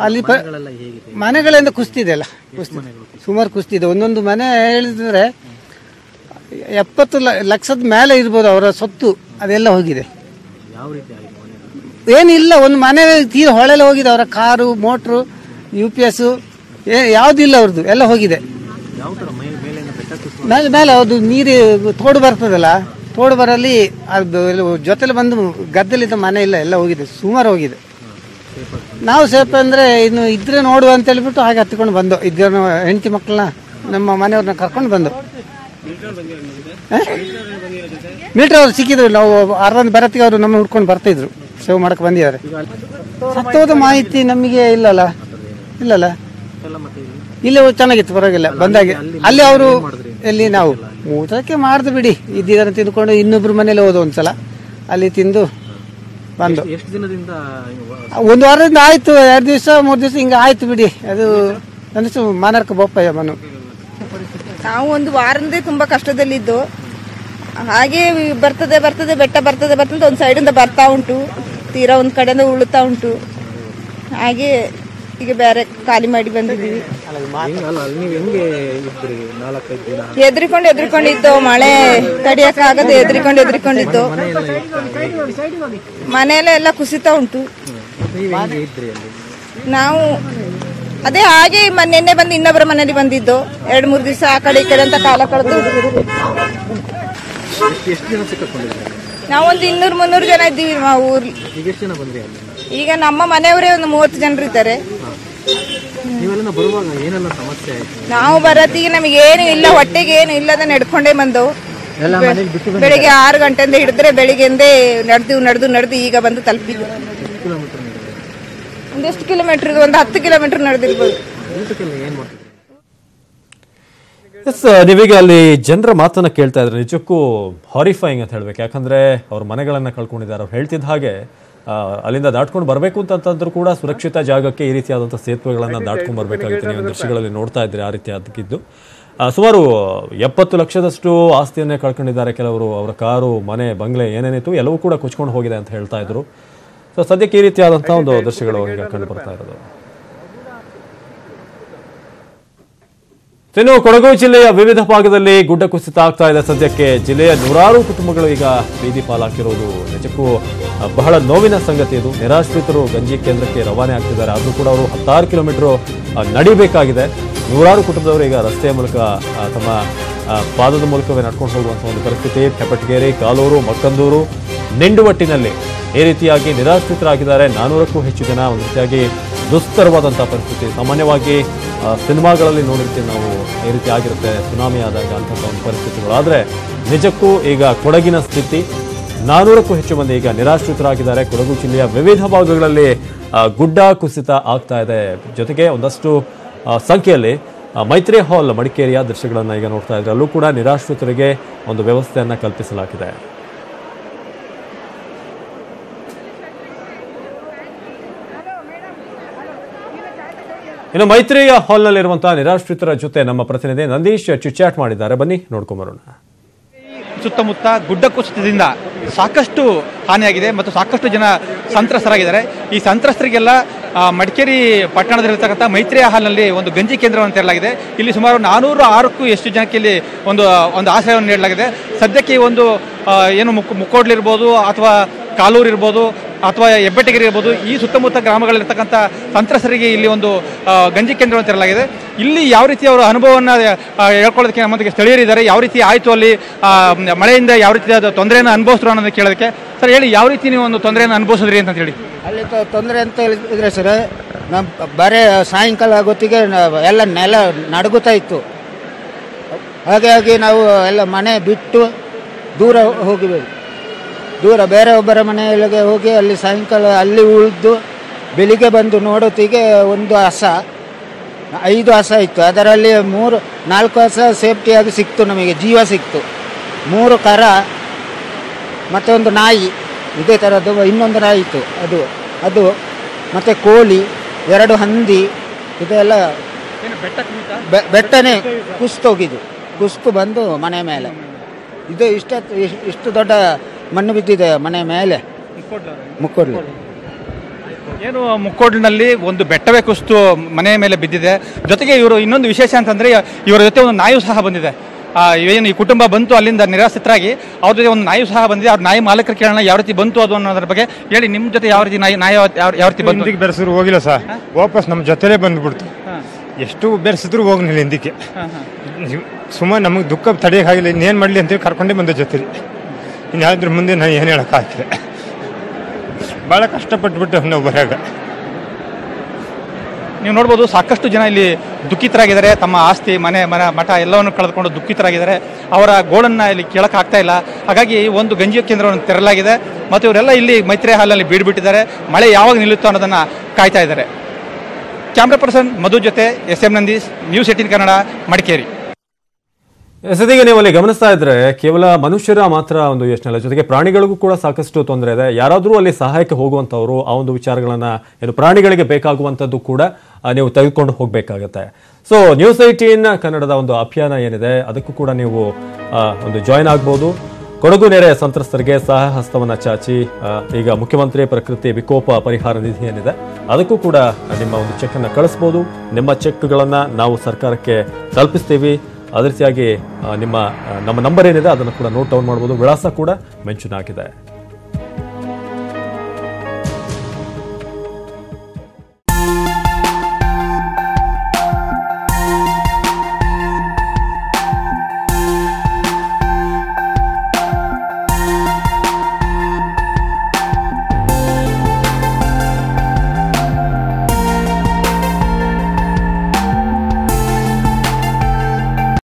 ಅಲ್ಲಿ ಮನೆಗಳಿಂದ ಕುಸಿತಿದೆ ಅಲ್ಲ, ಸುಮಾರು ಕುಸಿತಿದೆ. ಒಂದೊಂದು ಮನೆ ಹೇಳಿದ್ರೆ 70 ಲಕ್ಷದ ಮೇಲೆ ಇರ್ಬೋದು ಅವರ ಸೊತ್ತು, ಅದೆಲ್ಲ ಹೋಗಿದೆ. ಏನಿಲ್ಲ, ಒಂದು ಮನೆ ತೀರ ಹೊಳೆಲ್ಲ ಹೋಗಿದೆ. ಅವರ ಕಾರು, ಮೋಟ್ರು, UPS ಯಾವುದಿಲ್ಲ ಅವ್ರದ್ದು, ಎಲ್ಲ ಹೋಗಿದೆ. ಮೇಲೆ ಅದು ನೀರು ತೋಡು ಬರ್ತದಲ್ಲ, ತೋಡು ಬರಲ್ಲಿ ಅದು ಜೊತೆಲಿ ಬಂದು ಗದ್ದಲಿದ್ದ ಮನೆ ಇಲ್ಲ, ಎಲ್ಲ ಹೋಗಿದೆ, ಸುಮಾರು ಹೋಗಿದೆ. ನಾವು ಸೇಫ್ ಅಂದರೆ ಇನ್ನು ಇದ್ರೆ ನೋಡುವ ಅಂತ ಹೇಳ್ಬಿಟ್ಟು ಹಾಗೆ ಹತ್ಕೊಂಡು ಬಂದು ಇದ್ರ ಹೆಂಡತಿ ಮಕ್ಕಳನ್ನ ನಮ್ಮ ಮನೆಯವ್ರನ್ನ ಕರ್ಕೊಂಡು ಬಂದು ಮಿಲಿಟರಿ ಅವ್ರು ಸಿಕ್ಕಿದ್ರು. ನಾವು ಅರ್ಧ ಬರತ್ತಿಗೆ ಅವರು ನಮ್ಮ ಹುಡ್ಕೊಂಡು ಬರ್ತಿದ್ರು, ಸೇವ್ ಮಾಡಕ್ಕೆ ಬಂದಿದ್ದಾರೆ. ಸತ್ತೋದ ಮಾಹಿತಿ ನಮಗೆ ಇಲ್ಲಲ್ಲ. ಇಲ್ಲಿ ಚೆನ್ನಾಗಿತ್ತು, ಪರವಾಗಿಲ್ಲ. ಬಂದಾಗೆ ಅಲ್ಲಿ ಅವರು ಎಲ್ಲಿ ನಾವು ಊಟಕ್ಕೆ ಮಾಡ್ದು ಬಿಡಿ, ಇದ್ದಿದ್ದನ್ನು ತಿಂದ್ಕೊಂಡು ಇನ್ನೊಬ್ರು ಮನೇಲಿ ಹೋದ ಒಂದ್ಸಲ, ಅಲ್ಲಿ ತಿಂದು ಬಂದು 1 ವಾರದಿಂದ ಆಯ್ತು. 2 ದಿವಸ 3 ದಿವಸ ಹಿಂಗೆ ಆಯ್ತು ಬಿಡಿ. ಅದು ನನ್ನ ಮಾನರ್ಕ ಬೋಪಯ್ಯ ಮನು. ನಾವು 1 ವಾರದಿಂದ ತುಂಬಾ ಕಷ್ಟದಲ್ಲಿದ್ದು, ಹಾಗೆ ಬರ್ತದೆ ಬೆಟ್ಟ ಬರ್ತದೆ ಒಂದು ಸೈಡಿಂದ ಬರ್ತಾ ಉಂಟು, ತೀರಾ ಒಂದು ಕಡೆಯಿಂದ ಉಳುತ್ತಾ ಉಂಟು. ಹಾಗೆ ಈಗ ಬೇರೆ ಖಾಲಿ ಮಾಡಿ ಬಂದಿದ್ದೀವಿ. ಎದ್ರಿಕೊಂಡಿದ್ದು, ಮಳೆ ತಡಿಯಕ್ಕಾಗದೆ ಎದ್ರಿಕೊಂಡಿದ್ದು. ಮನೆಯಲ್ಲೇ ಎಲ್ಲ ಕುಸಿತಾ ಉಂಟು. ನಾವು ಅದೇ ಹಾಗೆ ನಿನ್ನೆ ಬಂದು ಇನ್ನೊಬ್ಬರ ಮನೇಲಿ ಬಂದಿದ್ದು. 2-3 ದಿವಸ ಆ ಕಡೆ ಈ ಕಡೆ ಅಂತ ಕಾಲ ಕಳೆದು ನಾವೊಂದು 200-300 ಜನ ಇದ್ದೀವಿ ನಾವು ಊರ್ಲಿ. ಈಗ ನಮ್ಮ ಮನೆಯವರೇ ಒಂದು 30 ಜನರು ಇದ್ದಾರೆ. ನಾವು ಬರತ್ತಿಗೆ ನಮಗೆ ಏನು ಇಲ್ಲ, ಹೊಟ್ಟೆಗೆ ಏನು ಇಲ್ಲದ ನಡ್ಕೊಂಡೇ ಬಂದವು. ಬೆಳಿಗ್ಗೆ 6 ಗಂಟೆಯಿಂದ ಹಿಡಿದ್ರೆ ಬೆಳಿಗ್ಗೆಂದೇ ನಡೆದು ಈಗ ಬಂದು ತಲುಪಿದ್ದು. ಒಂದೆಷ್ಟು ಕಿಲೋಮೀಟರ್, ಒಂದು 10 ಕಿಲೋಮೀಟರ್ ನಡೆದಿರ್ಬೋದು. ನೀವೀಗ ಅಲ್ಲಿ ಜನರ ಮಾತನ್ನ ಕೇಳ್ತಾ ಇದ್ರೆ ನಿಜಕ್ಕೂ ಹಾರಿಫೈಯಿಂಗ್ ಅಂತ ಹೇಳ್ಬೇಕು. ಯಾಕಂದ್ರೆ ಅವ್ರ ಮನೆಗಳನ್ನ ಕಳ್ಕೊಂಡಿದ್ದಾರೆ. ಅವ್ರು ಹೇಳ್ತಿದ್ದ ಹಾಗೆ ಅಲ್ಲಿಂದ ದಾಟ್ಕೊಂಡು ಬರಬೇಕು ಅಂತಂದ್ರೂ ಕೂಡ ಸುರಕ್ಷಿತ ಜಾಗಕ್ಕೆ ಈ ರೀತಿಯಾದಂಥ ಸೇತುವೆಗಳನ್ನು ದಾಟ್ಕೊಂಡು ಬರಬೇಕಾಗುತ್ತೆ. ನೀವು ದೃಶ್ಯಗಳಲ್ಲಿ ನೋಡ್ತಾ ಇದ್ರೆ ಆ ರೀತಿ ಆಗಿದ್ದು. ಸುಮಾರು 70 ಲಕ್ಷದಷ್ಟು ಆಸ್ತಿಯನ್ನೇ ಕಳ್ಕೊಂಡಿದ್ದಾರೆ ಕೆಲವರು. ಅವರ ಕಾರು, ಮನೆ, ಬಂಗ್ಲೆ ಏನೇನಿತ್ತು ಎಲ್ಲವೂ ಕೂಡ ಕೊಚ್ಕೊಂಡು ಹೋಗಿದೆ ಅಂತ ಹೇಳ್ತಾ ಇದ್ರು. ಸೊ ಸದ್ಯಕ್ಕೆ ಈ ರೀತಿಯಾದಂಥ ಒಂದು ದೃಶ್ಯಗಳು ಈಗ ಕಂಡು ಬರ್ತಾ ಇರೋದು. ಇನ್ನು ಕೊಡಗು ಜಿಲ್ಲೆಯ ವಿವಿಧ ಭಾಗದಲ್ಲಿ ಗುಡ್ಡ ಕುಸಿತ ಆಗ್ತಾ ಇದೆ. ಸದ್ಯಕ್ಕೆ ಜಿಲ್ಲೆಯ 100 ಕುಟುಂಬಗಳು ಈಗ ಬೀದಿ ಪಾಲಾಕಿರೋದು ನಿಜಕ್ಕೂ ಬಹಳ ನೋವಿನ ಸಂಗತಿ. ಇದು ನಿರಾಶ್ರಿತರು ಗಂಜಿ ಕೇಂದ್ರಕ್ಕೆ ರವಾನೆ ಆಗ್ತಿದ್ದಾರೆ. ಆದರೂ ಕೂಡ ಅವರು 16 ಕಿಲೋಮೀಟರ್ ನಡಿಬೇಕಾಗಿದೆ. 100 ಕುಟುಂಬದವರು ಈಗ ರಸ್ತೆಯ ಮೂಲಕ ತಮ್ಮ ಪಾದದ ಮೂಲಕವೇ ನಡ್ಕೊಂಡು ಹೋಗುವಂತಹ ಒಂದು ಪರಿಸ್ಥಿತಿ. ಹೆಬ್ಬಟ್ಟಗೇರಿ, ಕಾಲೂರು, ಮಕ್ಕಂದೂರು, ನಿಂಡುವಟ್ಟಿನಲ್ಲಿ ಈ ರೀತಿಯಾಗಿ ನಿರಾಶ್ರಿತರಾಗಿದ್ದಾರೆ. 400ಕ್ಕೂ ಹೆಚ್ಚು ಜನ. ಒಂದು ರೀತಿಯಾಗಿ ದುಸ್ತರವಾದಂತಹ ಪರಿಸ್ಥಿತಿ. ಸಾಮಾನ್ಯವಾಗಿ ಸಿನಿಮಾಗಳಲ್ಲಿ ನೋಡಿರ್ತೀವಿ ನಾವು, ಈ ರೀತಿ ಆಗಿರುತ್ತೆ ಸುನಾಮಿ ಆದಾಗ ಅಂತಹ ಒಂದು ಪರಿಸ್ಥಿತಿಗಳು. ಆದರೆ ನಿಜಕ್ಕೂ ಈಗ ಕೊಡಗಿನ ಸ್ಥಿತಿ, 400ಕ್ಕೂ ಹೆಚ್ಚು ಮಂದಿ ಈಗ ನಿರಾಶ್ರಿತರಾಗಿದ್ದಾರೆ. ಕೊಡಗು ಜಿಲ್ಲೆಯ ವಿವಿಧ ಭಾಗಗಳಲ್ಲಿ ಗುಡ್ಡ ಕುಸಿತ ಆಗ್ತಾ ಇದೆ. ಜೊತೆಗೆ ಒಂದಷ್ಟು ಸಂಖ್ಯೆಯಲ್ಲಿ ಮೈತ್ರಿ ಹಾಲ್ ಮಡಿಕೇರಿಯ ದೃಶ್ಯಗಳನ್ನು ಈಗ ನೋಡ್ತಾ ಇದ್ದಾರೆ. ಅಲ್ಲೂ ಕೂಡ ನಿರಾಶ್ರಿತರಿಗೆ ಒಂದು ವ್ಯವಸ್ಥೆಯನ್ನು ಕಲ್ಪಿಸಲಾಗಿದೆ. ಇನ್ನು ಮೈತ್ರಿಯ ಹಾಲ್ನಲ್ಲಿರುವಂತಹ ನಿರಾಶ್ರಿತರ ಜೊತೆ ನಮ್ಮ ಪ್ರತಿನಿಧಿ ನಂದೀಶ್ ಚಿಟ್ಚಾಟ್ ಮಾಡಿದ್ದಾರೆ. ಬನ್ನಿ ನೋಡ್ಕೊಂಬರೋಣ. ಸುತ್ತಮುತ್ತ ಗುಡ್ಡ ಕುಸಿತದಿಂದ ಸಾಕಷ್ಟು ಹಾನಿಯಾಗಿದೆ ಮತ್ತು ಸಾಕಷ್ಟು ಜನ ಸಂತ್ರಸ್ತರಾಗಿದ್ದಾರೆ. ಈ ಸಂತ್ರಸ್ತರಿಗೆಲ್ಲ ಮಡಿಕೇರಿ ಪಟ್ಟಣದಲ್ಲಿರ್ತಕ್ಕಂಥ ಮೈತ್ರಿಯ ಹಾಲ್ನಲ್ಲಿ ಒಂದು ಗಂಜಿ ಕೇಂದ್ರವನ್ನು ತೆರಲಾಗಿದೆ. ಇಲ್ಲಿ ಸುಮಾರು 406ಕ್ಕೂ ಎಷ್ಟು ಜನಕ್ಕೆ ಇಲ್ಲಿ ಒಂದು ಆಶ್ರಯವನ್ನು ನೀಡಲಾಗಿದೆ. ಸದ್ಯಕ್ಕೆ ಈ ಒಂದು ಏನು ಮುಕ್ಕೋಡ್ಲಿರ್ಬೋದು ಅಥವಾ ಕಾಲೂರು ಇರ್ಬೋದು ಅಥವಾ ಹೆಬ್ಬೆಟ್ಟಗಿರಿ ಇರ್ಬೋದು, ಈ ಸುತ್ತಮುತ್ತ ಗ್ರಾಮಗಳಿರ್ತಕ್ಕಂಥ ಸಂತ್ರಸ್ತರಿಗೆ ಇಲ್ಲಿ ಒಂದು ಗಂಜಿ ಕೇಂದ್ರವನ್ನು ತೆರಲಾಗಿದೆ. ಇಲ್ಲಿ ಯಾವ ರೀತಿ ಅವರ ಅನುಭವವನ್ನು ಹೇಳ್ಕೊಳ್ಳೋದಕ್ಕೆ ನಮ್ಮೊಂದಿಗೆ ಸ್ಥಳೀಯರಿದ್ದಾರೆ. ಯಾವ ರೀತಿ ಆಯಿತು ಅಲ್ಲಿ ಮಳೆಯಿಂದ ಯಾವ ರೀತಿಯಾದ ತೊಂದರೆಯನ್ನು ಅನುಭವಿಸಿದ್ರು ಅನ್ನೋದಕ್ಕೆ ಕೇಳೋದಕ್ಕೆ. ಸರ್ ಹೇಳಿ, ಯಾವ ರೀತಿ ನೀವು ಒಂದು ತೊಂದರೆಯನ್ನು ಅನುಭವಿಸಿದ್ರಿ ಅಂತ ಹೇಳಿ. ಅಲ್ಲಿ ತೊಂದರೆ ಅಂತ ಹೇಳಿದ್ರೆ ಸರ್, ನಮ್ಮ ಬರೀ ಸಾಯಂಕಾಲ ಹೊತ್ತಿಗೆ ಎಲ್ಲ ನೆಲ ನಡುಗುತ್ತಾ ಇತ್ತು. ಹಾಗಾಗಿ ನಾವು ಎಲ್ಲ ಮನೆ ಬಿಟ್ಟು ದೂರ ಹೋಗಿಬೇಕು. ದೂರ ಬೇರೆ ಒಬ್ಬರ ಮನೆಯೊಳಗೆ ಹೋಗಿ ಅಲ್ಲಿ ಸಾಯಂಕಾಲ ಅಲ್ಲಿ ಉಳಿದು ಬೆಳಿಗ್ಗೆ ಬಂದು ನೋಡೋತ್ತಿಗೆ ಒಂದು ಹಸ 5 ಹಸ ಇತ್ತು. ಅದರಲ್ಲಿ 4 ಹಸ ಸೇಫ್ಟಿಯಾಗಿ ಸಿಕ್ತು, ನಮಗೆ ಜೀವ ಸಿಕ್ತು. 3 ಕರ ಮತ್ತು ಒಂದು ನಾಯಿ, ಇದೇ ಥರದ್ದು ಇನ್ನೊಂದು ನಾಯಿ ಇತ್ತು ಅದು ಮತ್ತು ಕೋಳಿ, 2 ಹಂದಿ, ಇದೆಲ್ಲ ಬೆಟ್ಟನೇ ಕುಸ್ತು ಬಂದು ಮನೆ ಮೇಲೆ. ಇದು ಇಷ್ಟು ದೊಡ್ಡ ಮಣ್ಣು ಬಿದ್ದಿದೆ ಮನೆ ಮೇಲೆ. ಮುಕ್ಕೋಡ್ಲು ಏನು ಮುಕ್ಕೋಡ್ಲಿನಲ್ಲಿ ಒಂದು ಬೆಟ್ಟವೇ ಕುಸ್ತು ಮನೆ ಮೇಲೆ ಬಿದ್ದಿದೆ. ಜೊತೆಗೆ ಇವರು ಇನ್ನೊಂದು ವಿಶೇಷ ಅಂತಂದರೆ, ಇವರ ಜೊತೆ ಒಂದು ನಾಯಿ ಸಹ ಬಂದಿದೆ. ಏನು ಈ ಕುಟುಂಬ ಬಂತು ಅಲ್ಲಿಂದ ನಿರಾಶ್ರಿತರಾಗಿ, ಅವ್ರ ಜೊತೆ ಒಂದು ನಾಯಿ ಸಹ ಬಂದಿದೆ. ಅವ್ರ ನಾಯಿ ಮಾಲಕರು ಕೇಳೋಣ ಯಾವ ರೀತಿ ಬಂತು ಅದು ಅನ್ನೋದ್ರ ಬಗ್ಗೆ ಹೇಳಿ. ನಿಮ್ಮ ಜೊತೆ ಯಾವ ರೀತಿ ನಾಯಿ ಯಾವ ರೀತಿ ಬಂದು ಬೆರೆಸಿದ್ರು ಹೋಗಿಲ್ಲ ಸರ್, ವಾಪಸ್ ನಮ್ಮ ಜೊತೆಲೇ ಬಂದ್ಬಿಡ್ತು. ಎಷ್ಟು ಬೆರೆಸಿದ್ರು ಹೋಗ್ಲಿಲ್ಲ ಹಿಂದಕ್ಕೆ. ಸುಮಾರು ನಮಗೆ ದುಃಖ ತಡೆಯೋಕ್ಕಾಗಿಲ್ಲ, ಇನ್ನೇನು ಮಾಡಲಿ ಅಂತೇಳಿ ಕರ್ಕೊಂಡೇ ಬಂದ ಜೊತೆಲಿ. ಇನ್ಯಾದ್ರ ಮುಂದೆ ನಾನು ಏನು ಹೇಳೋಕ್ಕಾಗ್ತಿಲ್ಲ. ಭಾಳ ಕಷ್ಟಪಟ್ಬಿಟ್ಟು ನಾವು ಬರಾಗ. ನೀವು ನೋಡ್ಬೋದು, ಸಾಕಷ್ಟು ಜನ ಇಲ್ಲಿ ದುಃಖಿತರಾಗಿದ್ದಾರೆ. ತಮ್ಮ ಆಸ್ತಿ, ಮಠ ಎಲ್ಲವನ್ನು ಕಳೆದುಕೊಂಡು ದುಃಖಿತರಾಗಿದ್ದಾರೆ. ಅವರ ಗೋಳನ್ನು ಇಲ್ಲಿ ಕೇಳೋಕ್ಕಾಗ್ತಾ ಇಲ್ಲ. ಹಾಗಾಗಿ ಒಂದು ಗಂಜಿ ಕೇಂದ್ರವನ್ನು ತೆರಲಾಗಿದೆ ಮತ್ತು ಇವರೆಲ್ಲ ಇಲ್ಲಿ ಮೈತ್ರಿ ಹಾಲಲ್ಲಿ ಬೀಡ್ಬಿಟ್ಟಿದ್ದಾರೆ. ಮಳೆ ಯಾವಾಗ ನಿಲ್ಲುತ್ತೋ ಅನ್ನೋದನ್ನು ಕಾಯ್ತಾ ಇದ್ದಾರೆ. ಕ್ಯಾಮ್ರಾ ಪರ್ಸನ್ ಮಧು ಜೊತೆ SM ನಂದೀಶ್, ನ್ಯೂಸ್ 18 ಕನ್ನಡ, ಮಡಿಕೇರಿ. ಸದ್ಯಕ್ಕೆ ನೀವು ಅಲ್ಲಿ ಗಮನಿಸ್ತಾ ಇದ್ರೆ ಕೇವಲ ಮನುಷ್ಯರ ಮಾತ್ರ ಒಂದು ಯೋಚನೆ, ಜೊತೆಗೆ ಪ್ರಾಣಿಗಳಿಗೂ ಕೂಡ ಸಾಕಷ್ಟು ತೊಂದರೆ ಇದೆ. ಯಾರಾದರೂ ಅಲ್ಲಿ ಸಹಾಯಕ್ಕೆ ಹೋಗುವಂಥವ್ರು ಆ ಒಂದು ವಿಚಾರಗಳನ್ನ, ಏನು ಪ್ರಾಣಿಗಳಿಗೆ ಬೇಕಾಗುವಂಥದ್ದು ಕೂಡ ನೀವು ತೆಗೆದುಕೊಂಡು ಹೋಗಬೇಕಾಗತ್ತೆ. ಸೊ ನ್ಯೂಸ್ 18 ಕನ್ನಡದ ಒಂದು ಅಭಿಯಾನ ಏನಿದೆ ಅದಕ್ಕೂ ಕೂಡ ನೀವು ಒಂದು ಜಾಯಿನ್ ಆಗ್ಬೋದು. ಕೊಡಗು ನೆರೆ ಸಂತ್ರಸ್ತರಿಗೆ ಸಹಾಯ ಹಸ್ತವನ್ನ ಚಾಚಿ ಈಗ ಮುಖ್ಯಮಂತ್ರಿ ಪ್ರಕೃತಿ ವಿಕೋಪ ಪರಿಹಾರ ನಿಧಿ ಏನಿದೆ ಅದಕ್ಕೂ ಕೂಡ ನಿಮ್ಮ ಒಂದು ಚೆಕ್ ಅನ್ನ ಕಳಿಸಬಹುದು. ನಿಮ್ಮ ಚೆಕ್ಗಳನ್ನ ನಾವು ಸರ್ಕಾರಕ್ಕೆ ತಲುಪಿಸ್ತೀವಿ. ಅದೇ ರೀತಿಯಾಗಿ ನಮ್ಮ ನಂಬರ್ ಏನಿದೆ ಅದನ್ನು ಕೂಡ ನೋಟ್ ಡೌನ್ ಮಾಡಬಹುದು. ವಿಳಾಸ ಕೂಡ ಮೆನ್ಷನ್ ಆಗಿದೆ.